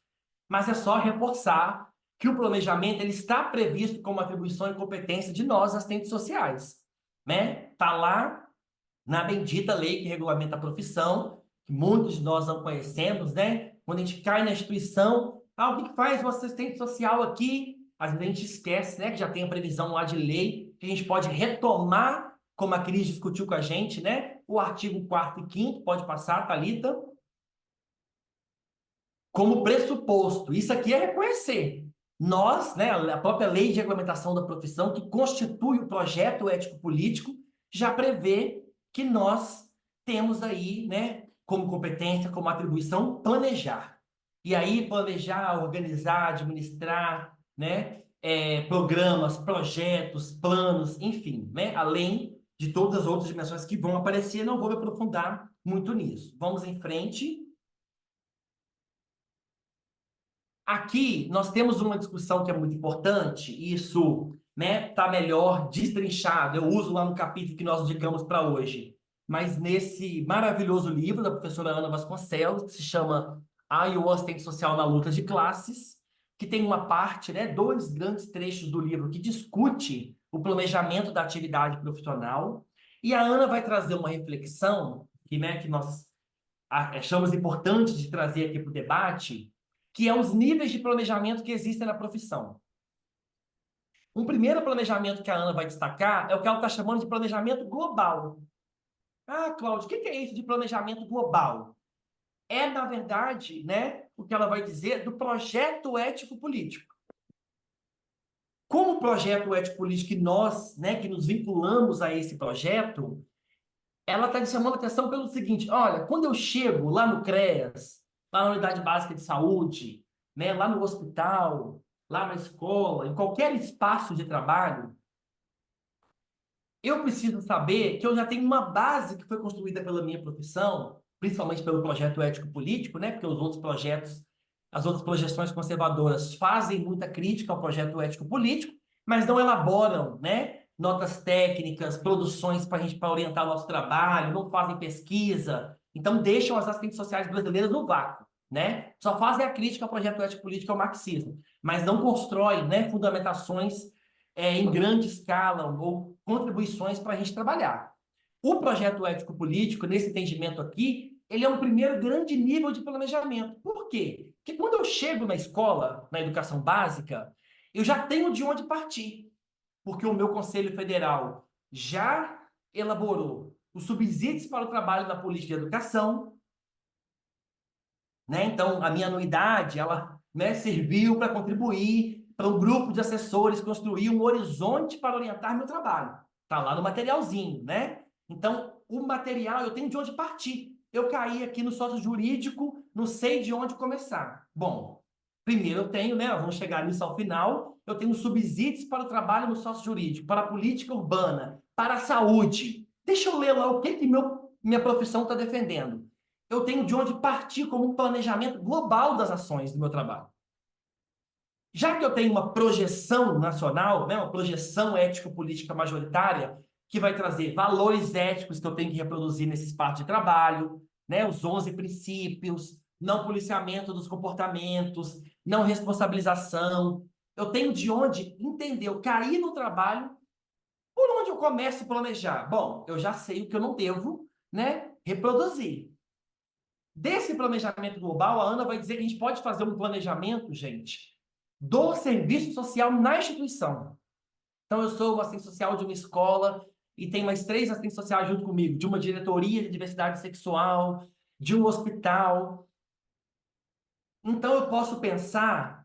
mas é só reforçar que o planejamento ele está previsto como atribuição e competência de nós, assistentes sociais, né? Está lá na bendita lei que regulamenta a profissão, que muitos de nós não conhecemos, né? Quando a gente cai na instituição, o que faz o assistente social aqui? Às vezes a gente esquece, né? Que já tem a previsão lá de lei, que a gente pode retomar, como a Cris discutiu com a gente, né? O artigo 4º e 5º, pode passar, Thalita, como pressuposto. Isso aqui é reconhecer. Nós, né, a própria lei de regulamentação da profissão, que constitui o projeto ético-político, já prevê que nós temos aí, né, como competência, como atribuição, planejar. E aí, planejar, organizar, administrar, né, programas, projetos, planos, enfim, né, além de todas as outras dimensões que vão aparecer, não vou me aprofundar muito nisso. Vamos em frente. Aqui nós temos uma discussão que é muito importante, e isso, né, está melhor destrinchado. Eu uso lá no capítulo que nós indicamos para hoje, mas nesse maravilhoso livro da professora Ana Vasconcelos, que se chama A e o Assistente Social na Luta de Classes, que tem uma parte, né, dois grandes trechos do livro que discute o planejamento da atividade profissional, e a Ana vai trazer uma reflexão que, né, que nós achamos importante de trazer aqui para o debate, que é os níveis de planejamento que existem na profissão. Um primeiro planejamento que a Ana vai destacar é o que ela está chamando de planejamento global. Cláudio, o que é isso de planejamento global? É, na verdade, né, o que ela vai dizer do projeto ético-político. Como projeto ético-político que nós, né, que nos vinculamos a esse projeto, ela está chamando a atenção pelo seguinte: olha, quando eu chego lá no CREAS, lá na unidade básica de saúde, né, lá no hospital, lá na escola, em qualquer espaço de trabalho, eu preciso saber que eu já tenho uma base que foi construída pela minha profissão, principalmente pelo projeto ético-político, né, porque os outros projetos, as outras projeções conservadoras fazem muita crítica ao projeto ético-político, mas não elaboram, né, notas técnicas, produções para a gente para orientar o nosso trabalho, não fazem pesquisa, então deixam as assistentes sociais brasileiras no vácuo, né? Só fazem a crítica ao projeto ético-político ao marxismo, mas não constroem, né, fundamentações em grande escala ou contribuições para a gente trabalhar. O projeto ético-político, nesse entendimento aqui, ele é um primeiro grande nível de planejamento. Por quê? Porque quando eu chego na escola, na educação básica, eu já tenho de onde partir. Porque o meu Conselho Federal já elaborou os subsídios para o trabalho na política de educação, né? Então, a minha anuidade, ela, né, serviu para contribuir para um grupo de assessores construir um horizonte para orientar meu trabalho. Está lá no materialzinho, né? Então, o material, eu tenho de onde partir. Eu caí aqui no sócio jurídico, não sei de onde começar. Bom, primeiro eu tenho, né? Vamos chegar nisso ao final. Eu tenho subsídios para o trabalho no sócio jurídico, para a política urbana, para a saúde. Deixa eu ler lá o que minha profissão está defendendo. Eu tenho de onde partir como um planejamento global das ações do meu trabalho. Já que eu tenho uma projeção nacional, né, uma projeção ético-política majoritária, que vai trazer valores éticos que eu tenho que reproduzir nesse espaço de trabalho, né, os 11 princípios, não policiamento dos comportamentos, não responsabilização. Eu tenho de onde entender, eu cair no trabalho, por onde eu começo a planejar? Bom, eu já sei o que eu não devo, né, reproduzir. Desse planejamento global, a Ana vai dizer que a gente pode fazer um planejamento, gente, do serviço social na instituição. Então, eu sou o assistente social de uma escola e tem mais 3 assistentes sociais junto comigo, de uma diretoria de diversidade sexual, de um hospital. Então, eu posso pensar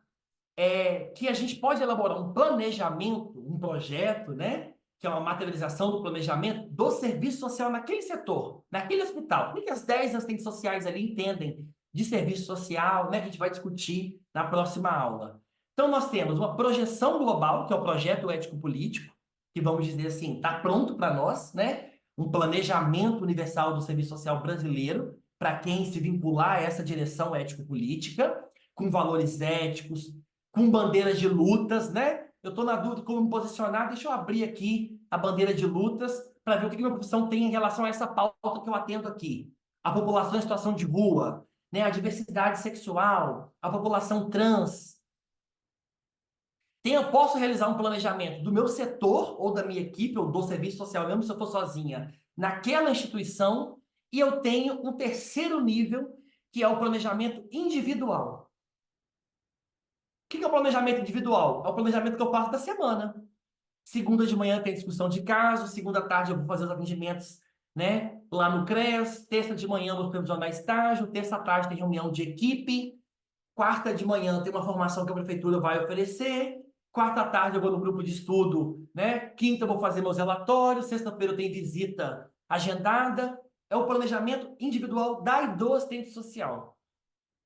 que a gente pode elaborar um planejamento, um projeto, né? Que é uma materialização do planejamento do serviço social naquele setor, naquele hospital. O que as 10 assistentes sociais ali entendem de serviço social, né? Que a gente vai discutir na próxima aula. Então, nós temos uma projeção global, que é o projeto ético-político, que vamos dizer assim, está pronto para nós, né? Um planejamento universal do serviço social brasileiro, para quem se vincular a essa direção ético-política, com valores éticos, com bandeiras de lutas, né? Eu estou na dúvida como me posicionar. Deixa eu abrir aqui a bandeira de lutas para ver o que minha profissão tem em relação a essa pauta que eu atendo aqui. A população em situação de rua, né? A diversidade sexual, a população trans. Eu posso realizar um planejamento do meu setor ou da minha equipe ou do serviço social, mesmo se eu for sozinha, naquela instituição, e eu tenho um terceiro nível, que é o planejamento individual. O que é o planejamento individual? É o planejamento que eu faço da semana. Segunda de manhã tem discussão de caso, segunda tarde eu vou fazer os atendimentos, né, lá no CREAS, terça de manhã eu vou supervisionar estágio, terça tarde tem reunião de equipe, quarta de manhã tem uma formação que a prefeitura vai oferecer, quarta tarde eu vou no grupo de estudo, né, quinta eu vou fazer meus relatórios, sexta-feira eu tenho visita agendada. É o planejamento individual da e do assistente social.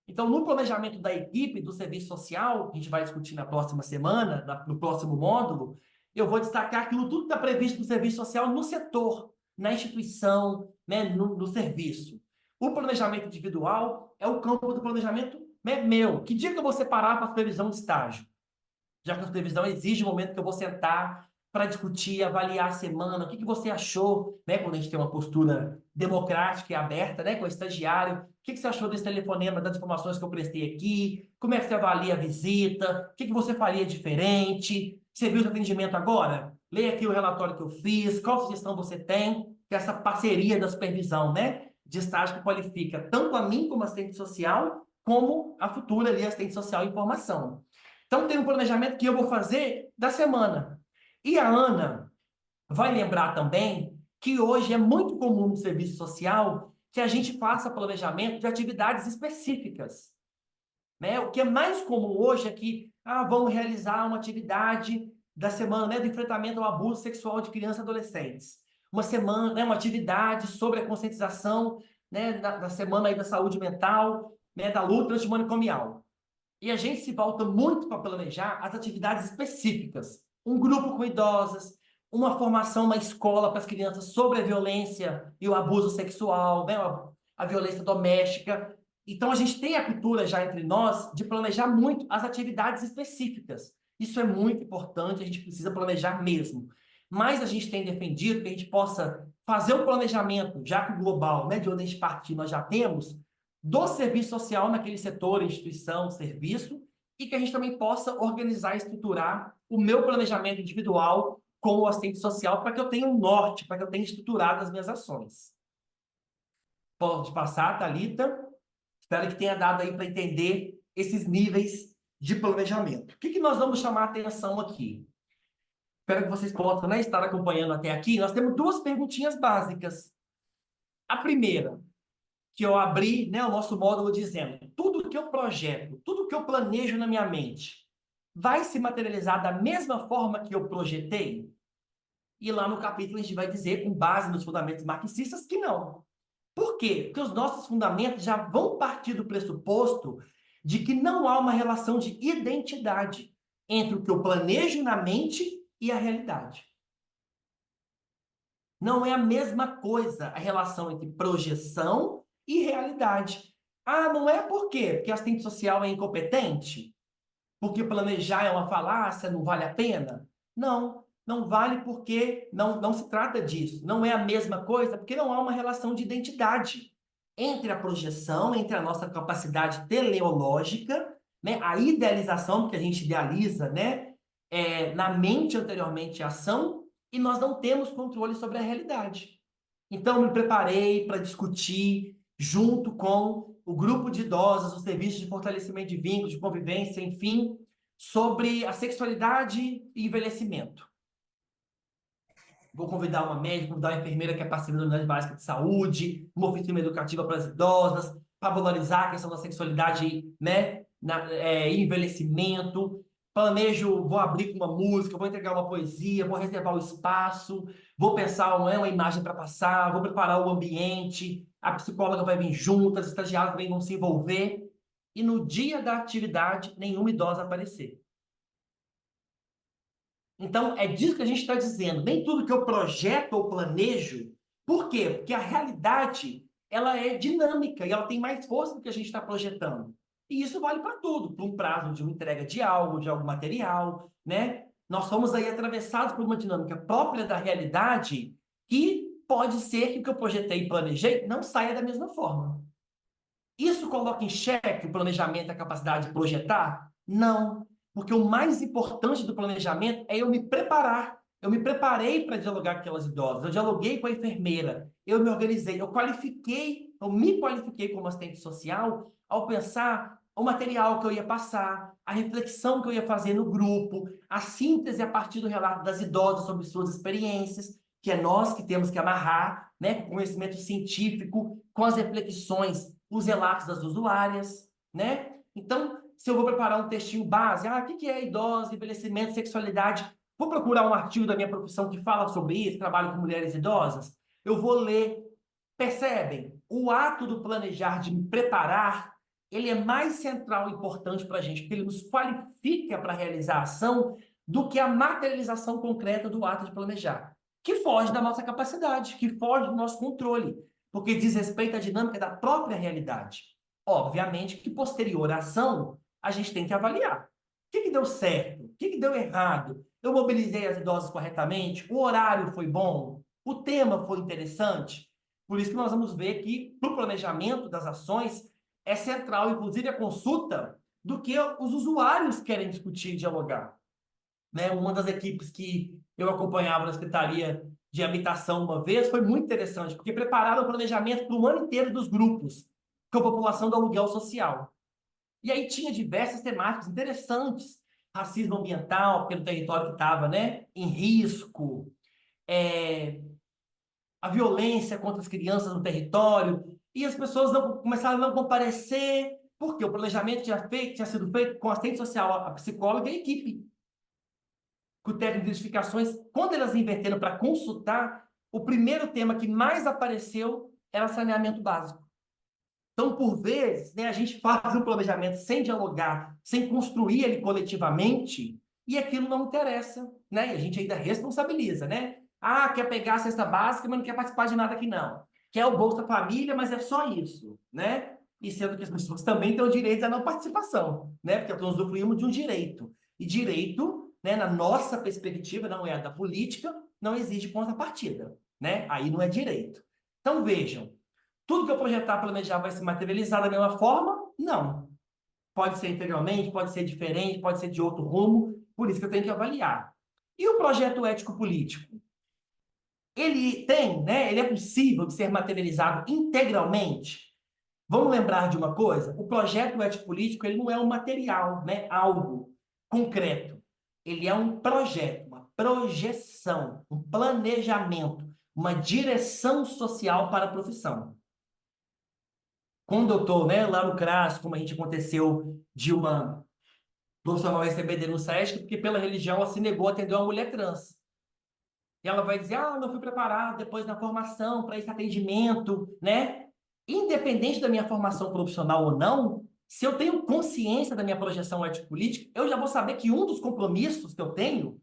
Então, no planejamento da equipe do serviço social, que a gente vai discutir na próxima semana, no próximo módulo, eu vou destacar aquilo tudo que está previsto no serviço social no setor, na instituição, né, no serviço. O planejamento individual é o campo do planejamento, né, meu. Que dia que eu vou separar para a supervisão de estágio? Já que a supervisão exige um momento que eu vou sentar para discutir, avaliar a semana, o que você achou, né, quando a gente tem uma postura democrática e aberta, né, com o estagiário, o que você achou desse telefonema, das informações que eu prestei aqui, como é que você avalia a visita, o que você faria diferente, você viu o atendimento agora? Leia aqui o relatório que eu fiz, qual sugestão você tem, que é essa parceria da supervisão, né, de estágio que qualifica tanto a mim como assistente social, como a futura ali, assistente social em formação. Então, tem um planejamento que eu vou fazer da semana. E a Ana vai lembrar também que hoje é muito comum no serviço social que a gente faça planejamento de atividades específicas, né? O que é mais comum hoje é que vamos realizar uma atividade da semana, né, do enfrentamento ao abuso sexual de crianças e adolescentes. Uma semana, né, uma atividade sobre a conscientização, né, da semana aí da saúde mental, né, da luta antimanicomial. E a gente se volta muito para planejar as atividades específicas. Um grupo com idosas, uma formação na escola para as crianças sobre a violência e o abuso sexual, né? A violência doméstica. Então, a gente tem a cultura já entre nós de planejar muito as atividades específicas. Isso é muito importante, a gente precisa planejar mesmo. Mas a gente tem defendido que a gente possa fazer um planejamento, já que o global, né, de onde a gente partir, nós já temos, do serviço social naquele setor, instituição, serviço, e que a gente também possa organizar e estruturar o meu planejamento individual com o assistente social para que eu tenha um norte, para que eu tenha estruturado as minhas ações. Pode passar, Thalita? Espero que tenha dado aí para entender esses níveis de planejamento. O que nós vamos chamar a atenção aqui? Espero que vocês possam, né, estar acompanhando até aqui. Nós temos 2 perguntinhas básicas. A primeira, que eu abri, né, o nosso módulo dizendo: tudo que eu projeto, tudo que eu planejo na minha mente, vai se materializar da mesma forma que eu projetei? E lá no capítulo a gente vai dizer, com base nos fundamentos marxistas, que não. Por quê? Porque os nossos fundamentos já vão partir do pressuposto de que não há uma relação de identidade entre o que eu planejo na mente e a realidade. Não é a mesma coisa a relação entre projeção e realidade. Não é por quê? Porque a assistente social é incompetente? Porque planejar é uma falácia, não vale a pena? Não, não vale porque não se trata disso. Não é a mesma coisa porque não há uma relação de identidade entre a projeção, entre a nossa capacidade teleológica, né, a idealização, porque a gente idealiza, né, na mente anteriormente a ação, e nós não temos controle sobre a realidade. Então, eu me preparei para discutir, junto com o grupo de idosos, os serviços de fortalecimento de vínculos, de convivência, enfim, sobre a sexualidade e envelhecimento. Vou convidar uma médica, convidar uma enfermeira que é parceira da Unidade Básica de Saúde, uma oficina educativa para as idosas, para valorizar a questão da sexualidade, né, envelhecimento. Planejo, vou abrir com uma música, vou entregar uma poesia, vou reservar o espaço, vou pensar uma imagem para passar, vou preparar o ambiente, a psicóloga vai vir junto, as estagiárias também vão se envolver, e no dia da atividade, nenhuma idosa aparecer. Então, é disso que a gente está dizendo. Nem tudo que eu projeto ou planejo. Por quê? Porque a realidade, ela é dinâmica e ela tem mais força do que a gente está projetando. E isso vale para tudo, para um prazo de uma entrega de algo, de algum material, né? Nós somos aí atravessados por uma dinâmica própria da realidade que pode ser que o que eu projetei e planejei não saia da mesma forma. Isso coloca em xeque o planejamento, a capacidade de projetar? Não, porque o mais importante do planejamento é eu me preparar. Eu me preparei para dialogar com aquelas idosas, eu dialoguei com a enfermeira, eu me organizei, eu me qualifiquei como assistente social ao pensar o material que eu ia passar, a reflexão que eu ia fazer no grupo, a síntese a partir do relato das idosas sobre suas experiências, que é nós que temos que amarrar, né, com conhecimento científico, com as reflexões, os relatos das usuárias, né? Então, se eu vou preparar um textinho base, o que é idosa, envelhecimento, sexualidade, vou procurar um artigo da minha profissão que fala sobre isso, trabalho com mulheres idosas, eu vou ler. Percebem? O ato do planejar, de me preparar, ele é mais central e importante para a gente, porque ele nos qualifica para realizar a ação do que a materialização concreta do ato de planejar, que foge da nossa capacidade, que foge do nosso controle, porque diz respeito à dinâmica da própria realidade. Obviamente que posterior à ação, a gente tem que avaliar. O que deu certo? O que deu errado? Eu mobilizei as idosas corretamente? O horário foi bom? O tema foi interessante? Por isso que nós vamos ver que, para o planejamento das ações, é central, inclusive, a consulta do que os usuários querem discutir e dialogar. Né? Uma das equipes que eu acompanhava na Secretaria de Habitação uma vez foi muito interessante, porque prepararam o planejamento para o ano inteiro dos grupos, com a população do aluguel social. E aí tinha diversas temáticas interessantes. Racismo ambiental, pelo território que estava, né, em risco, a violência contra as crianças no território, e as pessoas começaram a não comparecer, porque o planejamento tinha sido feito com a assistente social, a psicóloga e a equipe, com o técnico de identificações. Quando elas inverteram para consultar, o primeiro tema que mais apareceu era saneamento básico. Então, por vezes, né, a gente faz um planejamento sem dialogar, sem construir ele coletivamente, e aquilo não interessa, né? E a gente ainda responsabiliza, né? Quer pegar a cesta básica, mas não quer participar de nada aqui, não. Quer o Bolsa Família, mas é só isso, né? E sendo que as pessoas também têm o direito à não participação, né? Porque nós usufruímos de um direito. E direito, né, na nossa perspectiva, não é a da política, não exige contrapartida, né? Aí não é direito. Então, vejam, tudo que eu projetar, planejar vai se materializar da mesma forma? Não. Pode ser integralmente, pode ser diferente, pode ser de outro rumo, por isso que eu tenho que avaliar. E o projeto ético-político? Ele tem, né? Ele é possível de ser materializado integralmente? Vamos lembrar de uma coisa? O projeto ético-político, ele não é um material, né? Algo concreto. Ele é um projeto, uma projeção, um planejamento, uma direção social para a profissão. Quando eu estou, né, lá no CRAS, como a gente aconteceu de uma profissional receber denúncia ética, porque pela religião ela se negou a atender uma mulher trans. E ela vai dizer, não fui preparado depois da formação para esse atendimento, né? Independente da minha formação profissional ou não, se eu tenho consciência da minha projeção ético-política, eu já vou saber que um dos compromissos que eu tenho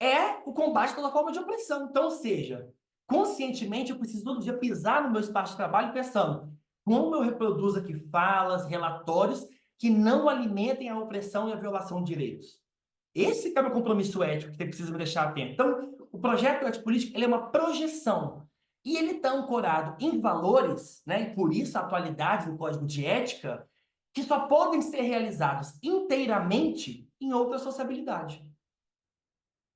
é o combate a toda forma de opressão. Então, ou seja, conscientemente eu preciso todo dia pisar no meu espaço de trabalho pensando como eu reproduzo aqui falas, relatórios que não alimentem a opressão e a violação de direitos. Esse que é o meu compromisso ético que precisa me deixar atento. Então, o projeto ético-político ele é uma projeção. E ele está ancorado em valores, né? E por isso a atualidade do Código de Ética, que só podem ser realizados inteiramente em outra sociabilidade.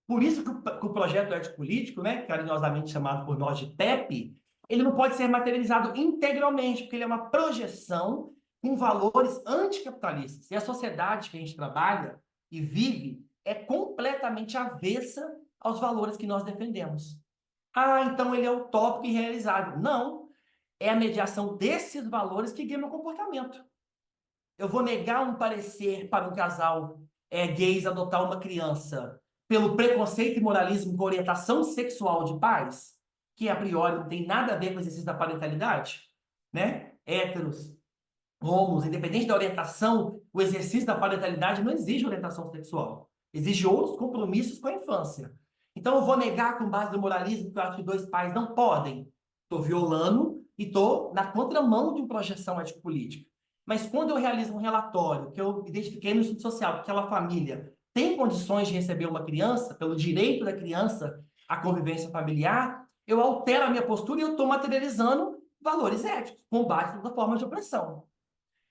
Por isso que o projeto ético-político, né, carinhosamente chamado por nós de PEP, ele não pode ser materializado integralmente, porque ele é uma projeção com valores anticapitalistas. E a sociedade que a gente trabalha e vive é completamente avessa aos valores que nós defendemos. Ah, então ele é utópico e irrealizável. Não. É a mediação desses valores que guia meu comportamento. Eu vou negar um parecer para um casal gays adotar uma criança pelo preconceito e moralismo com orientação sexual de pais, que a priori não tem nada a ver com o exercício da parentalidade, né? Héteros, homos, independente da orientação, o exercício da parentalidade não exige orientação sexual. Exige outros compromissos com a infância. Então eu vou negar com base no moralismo que eu acho que dois pais não podem. Estou violando e estou na contramão de uma projeção ético-política. Mas quando eu realizo um relatório que eu identifiquei no estudo social que aquela família tem condições de receber uma criança, pelo direito da criança à convivência familiar, eu altero a minha postura e eu estou materializando valores éticos, combate da forma de opressão.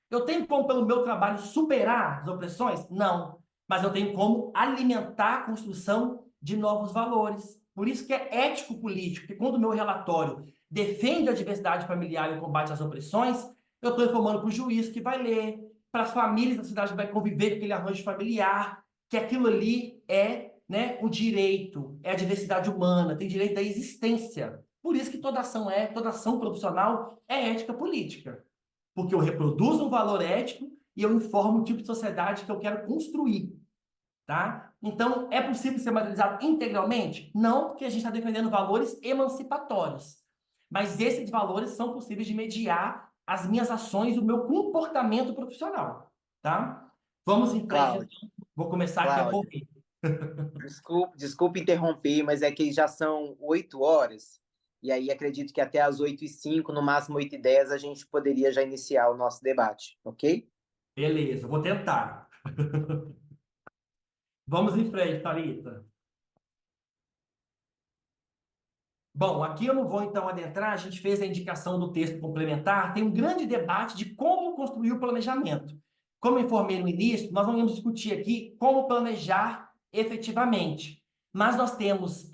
Eu tenho como, pelo meu trabalho, superar as opressões? Não. Mas eu tenho como alimentar a construção de novos valores. Por isso que é ético-político, que quando o meu relatório defende a diversidade familiar e o combate às opressões, eu estou informando para o juiz que vai ler, para as famílias da cidade que vai conviver com aquele arranjo familiar, que aquilo ali é, né, o direito, é a diversidade humana, tem direito da existência. Por isso que toda ação profissional é ética política. Porque eu reproduzo um valor ético e eu informo o tipo de sociedade que eu quero construir, tá? Então, é possível ser materializado integralmente? Não, porque a gente está defendendo valores emancipatórios. Mas esses valores são possíveis de mediar as minhas ações e o meu comportamento profissional, tá? Vamos em frente, Cláudia, então. Vou começar aqui a Cláudia, correr. desculpe interromper, mas é que já são 8 horas, e aí acredito que até às 8h05, no máximo 8h10, a gente poderia já iniciar o nosso debate, ok? Beleza, vou tentar. Vamos em frente, Thalita. Bom, aqui eu não vou então adentrar, a gente fez a indicação do texto complementar, tem um grande debate de como construir o planejamento. Como eu informei no início, nós não vamos discutir aqui como planejar efetivamente, mas nós temos,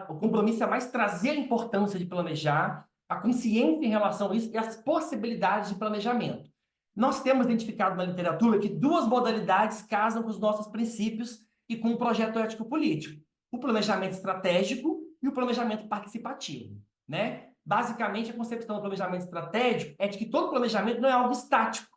o compromisso é mais trazer a importância de planejar, a consciência em relação a isso e as possibilidades de planejamento. Nós temos identificado na literatura que duas modalidades casam com os nossos princípios e com o projeto ético-político. O planejamento estratégico e o planejamento participativo, né? Basicamente, a concepção do planejamento estratégico é de que todo planejamento não é algo estático.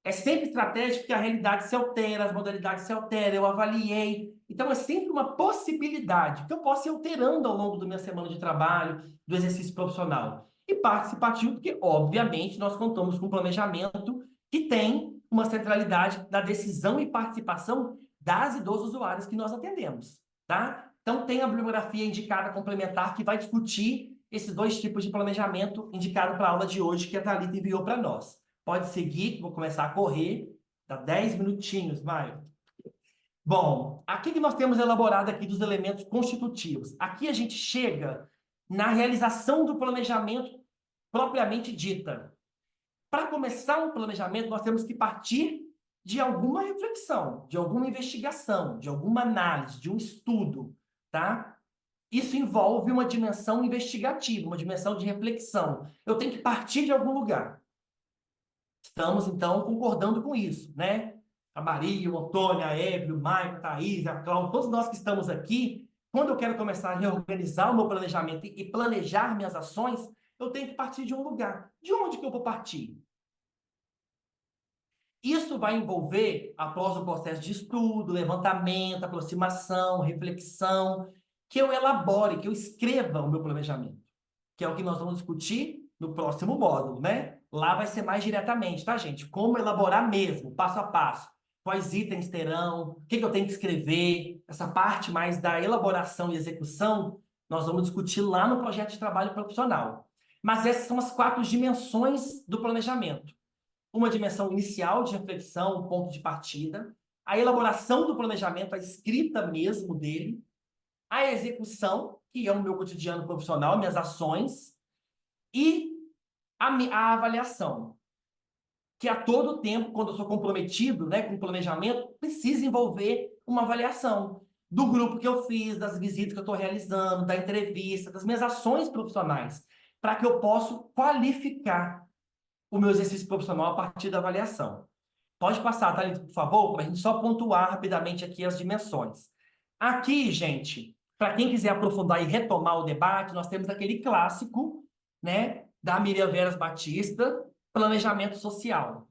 É sempre estratégico porque a realidade se altera, as modalidades se alteram, eu avaliei. Então, é sempre uma possibilidade que eu posso ir alterando ao longo da minha semana de trabalho, do exercício profissional. E participativo porque, obviamente, nós contamos com um planejamento que tem uma centralidade na decisão e participação das e dos usuários que nós atendemos, tá? Então, tem a bibliografia indicada complementar que vai discutir esses dois tipos de planejamento indicado para a aula de hoje que a Thalita enviou para nós. Pode seguir, vou começar a correr. Dá 10 minutinhos, Maio. Bom, aqui que nós temos elaborado aqui dos elementos constitutivos. Aqui a gente chega na realização do planejamento propriamente dita. Para começar um planejamento, nós temos que partir de alguma reflexão, de alguma investigação, de alguma análise, de um estudo, tá? Isso envolve uma dimensão investigativa, uma dimensão de reflexão. Eu tenho que partir de algum lugar. Estamos, então, concordando com isso, né? A Maria, o Antônio, a Eve, o Maicon, a Thaís, a Cláudia, todos nós que estamos aqui, quando eu quero começar a reorganizar o meu planejamento e planejar minhas ações, eu tenho que partir de um lugar. De onde que eu vou partir? Isso vai envolver, após o processo de estudo, levantamento, aproximação, reflexão, que eu elabore, que eu escreva o meu planejamento, que é o que nós vamos discutir no próximo módulo, né? Lá vai ser mais diretamente, tá, gente? Como elaborar mesmo, passo a passo. Quais itens terão, o que eu tenho que escrever, essa parte mais da elaboração e execução, nós vamos discutir lá no projeto de trabalho profissional. Mas essas são as 4 dimensões do planejamento. Uma dimensão inicial de reflexão, um ponto de partida, a elaboração do planejamento, a escrita mesmo dele, a execução, que é o meu cotidiano profissional, minhas ações, e a avaliação, que a todo tempo, quando eu sou comprometido, né, com o planejamento, precisa envolver uma avaliação. do grupo que eu fiz, das visitas que eu estou realizando, da entrevista, das minhas ações profissionais, para que eu possa qualificar o meu exercício profissional a partir da avaliação. Pode passar, Thalita, por favor, para a gente só pontuar rapidamente aqui as dimensões. Aqui, gente, para quem quiser aprofundar e retomar o debate, nós temos aquele clássico, né, da Miriam Veras Batista, planejamento social.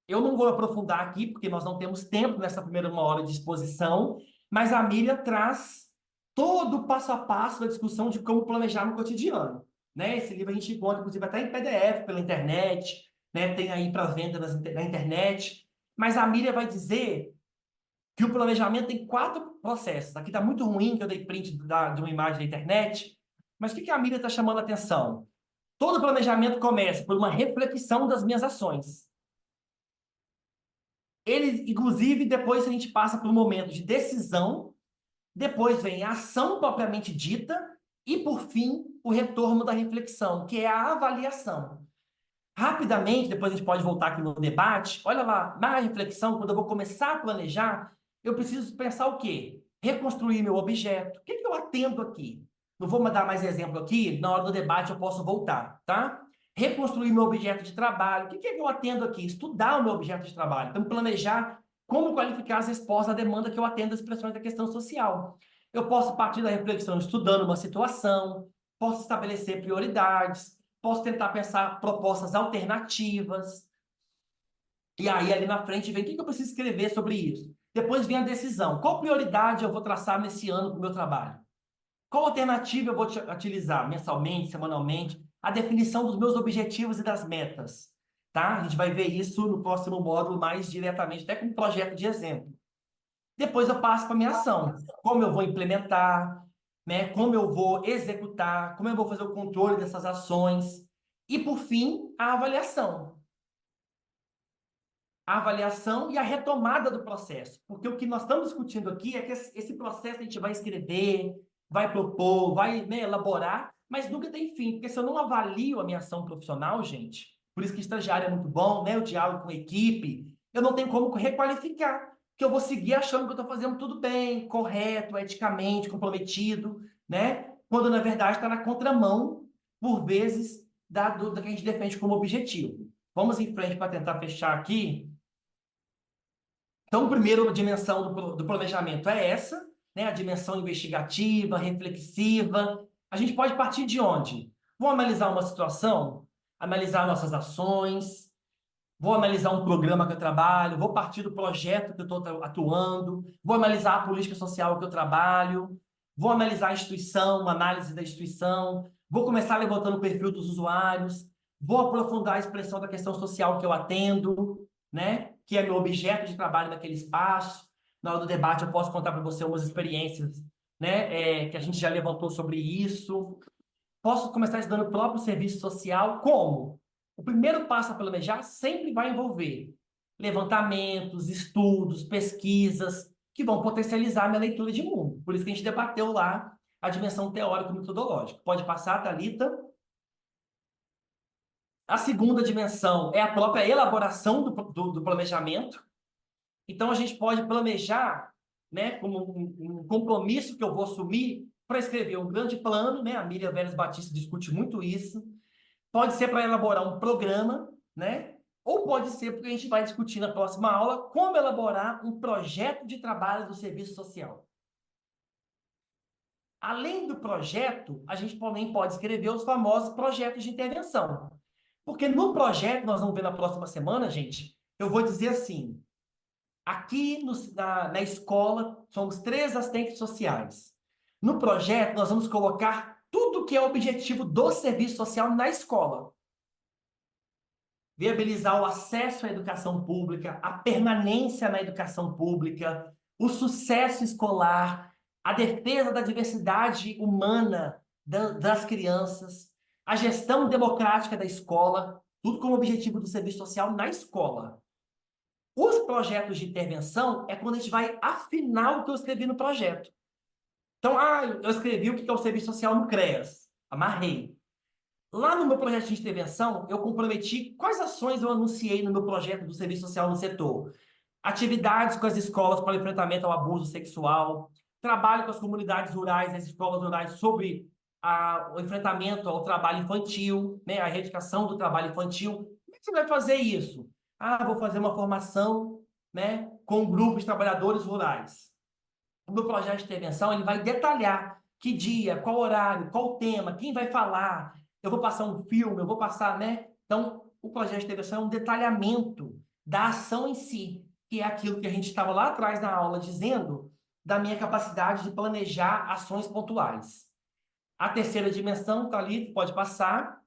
Eu não vou aprofundar aqui, porque nós não temos tempo nessa primeira uma hora de exposição, mas a Miriam traz todo o passo a passo da discussão de como planejar no cotidiano. Né? Esse livro a gente encontra, inclusive, até em PDF pela internet, né? Tem aí para venda na internet. Mas a Miriam vai dizer que o planejamento tem 4 processos. Aqui está muito ruim, que eu dei print de uma imagem da internet, mas o que a Miriam está chamando a atenção? Todo planejamento começa por uma reflexão das minhas ações. Ele, inclusive, depois a gente passa por um momento de decisão, depois vem a ação propriamente dita e, por fim, o retorno da reflexão, que é a avaliação. Rapidamente, depois a gente pode voltar aqui no debate, olha lá, na reflexão, quando eu vou começar a planejar, eu preciso pensar o quê? Reconstruir meu objeto. O que eu atendo aqui? Não vou dar mais exemplo aqui, na hora do debate eu posso voltar, tá? Reconstruir meu objeto de trabalho. O que eu atendo aqui? Estudar o meu objeto de trabalho. Então, planejar como qualificar as respostas à demanda que eu atendo às expressões da questão social. Eu posso partir da reflexão estudando uma situação, posso estabelecer prioridades, posso tentar pensar propostas alternativas. E aí, ali na frente, vem o que eu preciso escrever sobre isso. Depois vem a decisão. Qual prioridade eu vou traçar nesse ano para o meu trabalho? Qual alternativa eu vou utilizar mensalmente, semanalmente? A definição dos meus objetivos e das metas. Tá? A gente vai ver isso no próximo módulo mais diretamente, até com um projeto de exemplo. Depois eu passo para a minha ação. Como eu vou implementar, né? Como eu vou executar, como eu vou fazer o controle dessas ações. E, por fim, a avaliação. A avaliação e a retomada do processo. Porque o que nós estamos discutindo aqui é que esse processo a gente vai escrever, vai propor, vai, né, elaborar, mas nunca tem fim. Porque se eu não avalio a minha ação profissional, gente, por isso que estagiário é muito bom, né? O diálogo com a equipe, eu não tenho como requalificar. Que eu vou seguir achando que eu estou fazendo tudo bem, correto, eticamente, comprometido, né? Quando, na verdade, está na contramão, por vezes, do que a gente defende como objetivo. Vamos em frente para tentar fechar aqui. Então, a primeira dimensão do planejamento é essa, né? A dimensão investigativa, reflexiva. A gente pode partir de onde? Vou analisar uma situação, analisar nossas ações, vou analisar um programa que eu trabalho, vou partir do projeto que eu estou atuando, vou analisar a política social que eu trabalho, vou analisar a instituição, uma análise da instituição, vou começar levantando o perfil dos usuários, vou aprofundar a expressão da questão social que eu atendo, né? Que é meu objeto de trabalho naquele espaço. Na hora do debate eu posso contar para você umas experiências, né? Que a gente já levantou sobre isso. Posso começar estudando o próprio serviço social. Como? O primeiro passo a planejar sempre vai envolver levantamentos, estudos, pesquisas, que vão potencializar a minha leitura de mundo. Por isso que a gente debateu lá a dimensão teórico-metodológica. Pode passar, Thalita? A segunda dimensão é a própria elaboração do planejamento. Então, a gente pode planejar, né, como um compromisso que eu vou assumir para escrever um grande plano, né? A Miriam Veras Batista discute muito isso. Pode ser para elaborar um programa, né? Ou pode ser porque a gente vai discutir na próxima aula como elaborar um projeto de trabalho do serviço social. Além do projeto, a gente também pode escrever os famosos projetos de intervenção. Porque no projeto, nós vamos ver na próxima semana, gente, eu vou dizer assim, aqui na escola, somos 3 assistentes sociais. No projeto, nós vamos colocar tudo que é o objetivo do serviço social na escola. Viabilizar o acesso à educação pública, a permanência na educação pública, o sucesso escolar, a defesa da diversidade humana das crianças, a gestão democrática da escola, tudo com o objetivo do serviço social na escola. Os projetos de intervenção é quando a gente vai afinar o que eu escrevi no projeto. Então, eu escrevi o que é o serviço social no CREAS, amarrei. Lá no meu projeto de intervenção, eu comprometi quais ações eu anunciei no meu projeto do serviço social no setor. Atividades com as escolas para o enfrentamento ao abuso sexual, trabalho com as comunidades rurais, as escolas rurais, sobre o enfrentamento ao trabalho infantil, né, a erradicação do trabalho infantil. Como é que você vai fazer isso? Ah, vou fazer uma formação, né, com um grupo de trabalhadores rurais. O meu projeto de intervenção ele vai detalhar que dia, qual horário, qual tema, quem vai falar. Eu vou passar um filme, eu vou passar, né? Então, o projeto de intervenção é um detalhamento da ação em si, que é aquilo que a gente estava lá atrás na aula dizendo da minha capacidade de planejar ações pontuais. A terceira dimensão, tá ali, pode passar.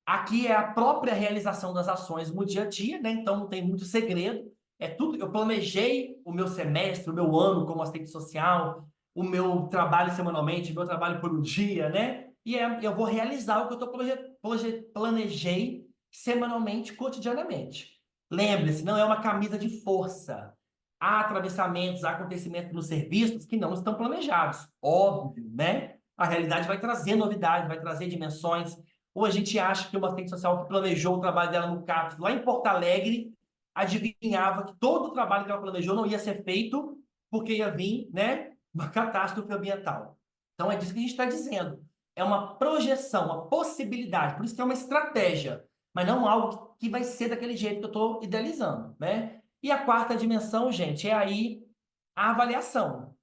Aqui é a própria realização das ações no dia a dia, né? Então não tem muito segredo. É tudo. Eu planejei o meu semestre, o meu ano como assistente social, o meu trabalho semanalmente, o meu trabalho por um dia, né? E eu vou realizar o que eu planejei semanalmente, cotidianamente. Lembre-se, não é uma camisa de força. Há atravessamentos, há acontecimentos nos serviços que não estão planejados. Óbvio, né? A realidade vai trazer novidades, vai trazer dimensões. Ou a gente acha que uma assistente social que planejou o trabalho dela no CAPS, lá em Porto Alegre, adivinhava que todo o trabalho que ela planejou não ia ser feito porque ia vir, né, uma catástrofe ambiental. Então, é disso que a gente está dizendo. É uma projeção, uma possibilidade. Por isso que é uma estratégia, mas não algo que vai ser daquele jeito que eu estou idealizando, né? E a quarta dimensão, gente, é aí a avaliação,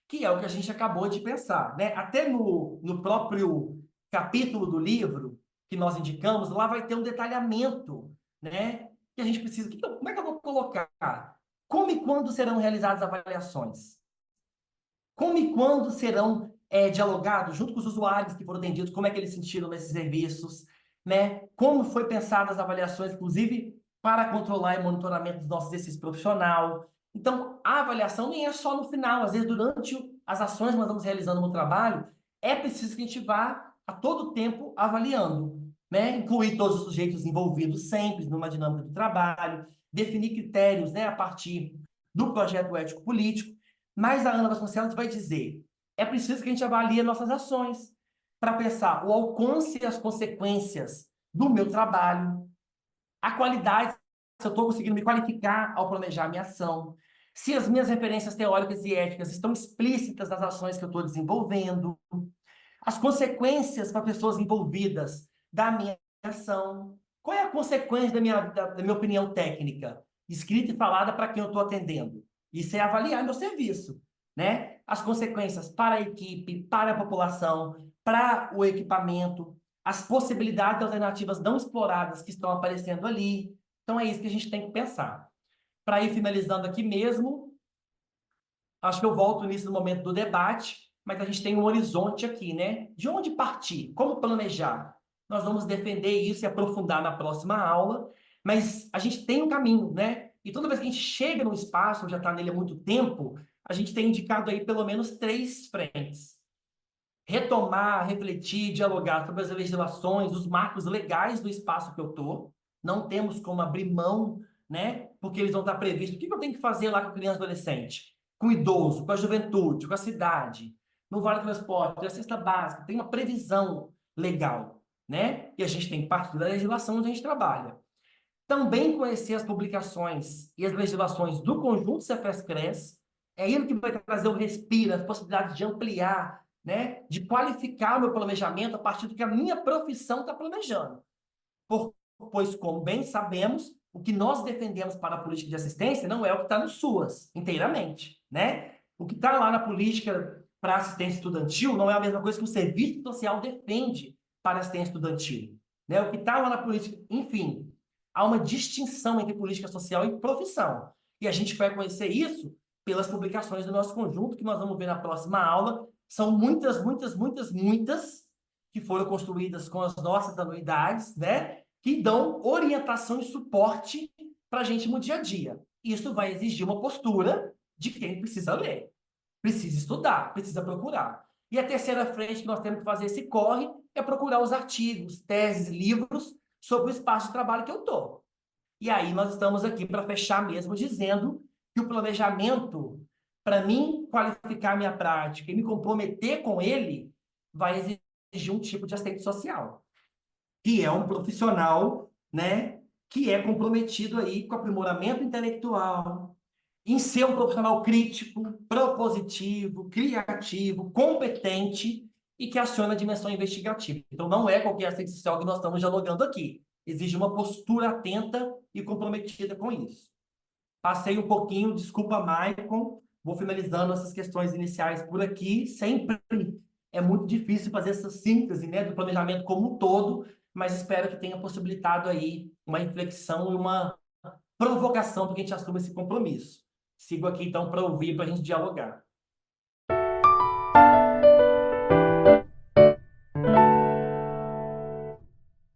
que é o que a gente acabou de pensar, né? Até no próprio capítulo do livro que nós indicamos, lá vai ter um detalhamento, né? Que a gente precisa. Como é que eu vou colocar? Como e quando serão realizadas avaliações? Como e quando serão dialogados junto com os usuários que foram atendidos, como é que eles sentiram nesses serviços, né? Como foi pensadas as avaliações, inclusive para controlar e monitoramento dos nossos exercícios profissional. Então, a avaliação nem é só no final, às vezes durante as ações que nós vamos realizando no trabalho, é preciso que a gente vá a todo tempo avaliando, né? Incluir todos os sujeitos envolvidos sempre numa dinâmica do trabalho, definir critérios, né, a partir do projeto ético-político. Mas a Ana Vasconcelos vai dizer, é preciso que a gente avalie nossas ações para pensar o alcance e as consequências do meu trabalho, a qualidade, se eu estou conseguindo me qualificar ao planejar a minha ação, se as minhas referências teóricas e éticas estão explícitas nas ações que eu estou desenvolvendo, as consequências para pessoas envolvidas da minha ação, qual é a consequência da minha opinião técnica, escrita e falada para quem eu estou atendendo. Isso é avaliar meu serviço, né? As consequências para a equipe, para a população, para o equipamento, as possibilidades alternativas não exploradas que estão aparecendo ali. Então é isso que a gente tem que pensar. Para ir finalizando aqui mesmo, acho que eu volto nisso no momento do debate, mas a gente tem um horizonte aqui, né? De onde partir? Como planejar? Nós vamos defender isso e aprofundar na próxima aula, mas a gente tem um caminho, né? E toda vez que a gente chega no espaço, já está nele há muito tempo, a gente tem indicado aí pelo menos 3 frentes. Retomar, refletir, dialogar sobre as legislações, os marcos legais do espaço que eu estou. Não temos como abrir mão, né? Porque eles vão estar previstos. O que eu tenho que fazer lá com a criança e adolescente? Com o idoso, com a juventude, com a cidade, no Vale do Transporte, na cesta básica. Tem uma previsão legal, né? E a gente tem que partir da legislação onde a gente trabalha. Também conhecer as publicações e as legislações do conjunto Cefes-Cres, é ele que vai trazer o respiro, as possibilidades de ampliar, né, de qualificar o meu planejamento a partir do que a minha profissão está planejando. Pois, como bem sabemos, o que nós defendemos para a política de assistência não é o que está no SUAS, inteiramente, né? O que está lá na política para assistência estudantil não é a mesma coisa que o serviço social defende para assistência estudantil, né? O que está lá na política, enfim, há uma distinção entre política social e profissão. E a gente vai conhecer isso pelas publicações do nosso conjunto, que nós vamos ver na próxima aula. São muitas, muitas, muitas, muitas que foram construídas com as nossas anuidades, né? Que dão orientação e suporte para a gente no dia a dia. Isso vai exigir uma postura de quem precisa ler, precisa estudar, precisa procurar. E a terceira frente que nós temos que fazer esse corre é procurar os artigos, teses, livros sobre o espaço de trabalho que eu estou. E aí nós estamos aqui para fechar mesmo dizendo que o planejamento, para mim qualificar minha prática e me comprometer com ele, vai exigir um tipo de assistente social, que é um profissional, né, que é comprometido aí com aprimoramento intelectual, em ser um profissional crítico, propositivo, criativo, competente e que aciona a dimensão investigativa. Então, não é qualquer assistente social que nós estamos dialogando aqui. Exige uma postura atenta e comprometida com isso. Passei um pouquinho, desculpa, Maicon. Vou finalizando essas questões iniciais por aqui. Sempre é muito difícil fazer essa síntese, né, do planejamento como um todo, mas espero que tenha possibilitado aí uma reflexão e uma provocação para que a gente assuma esse compromisso. Sigo aqui, então, para ouvir, para a gente dialogar.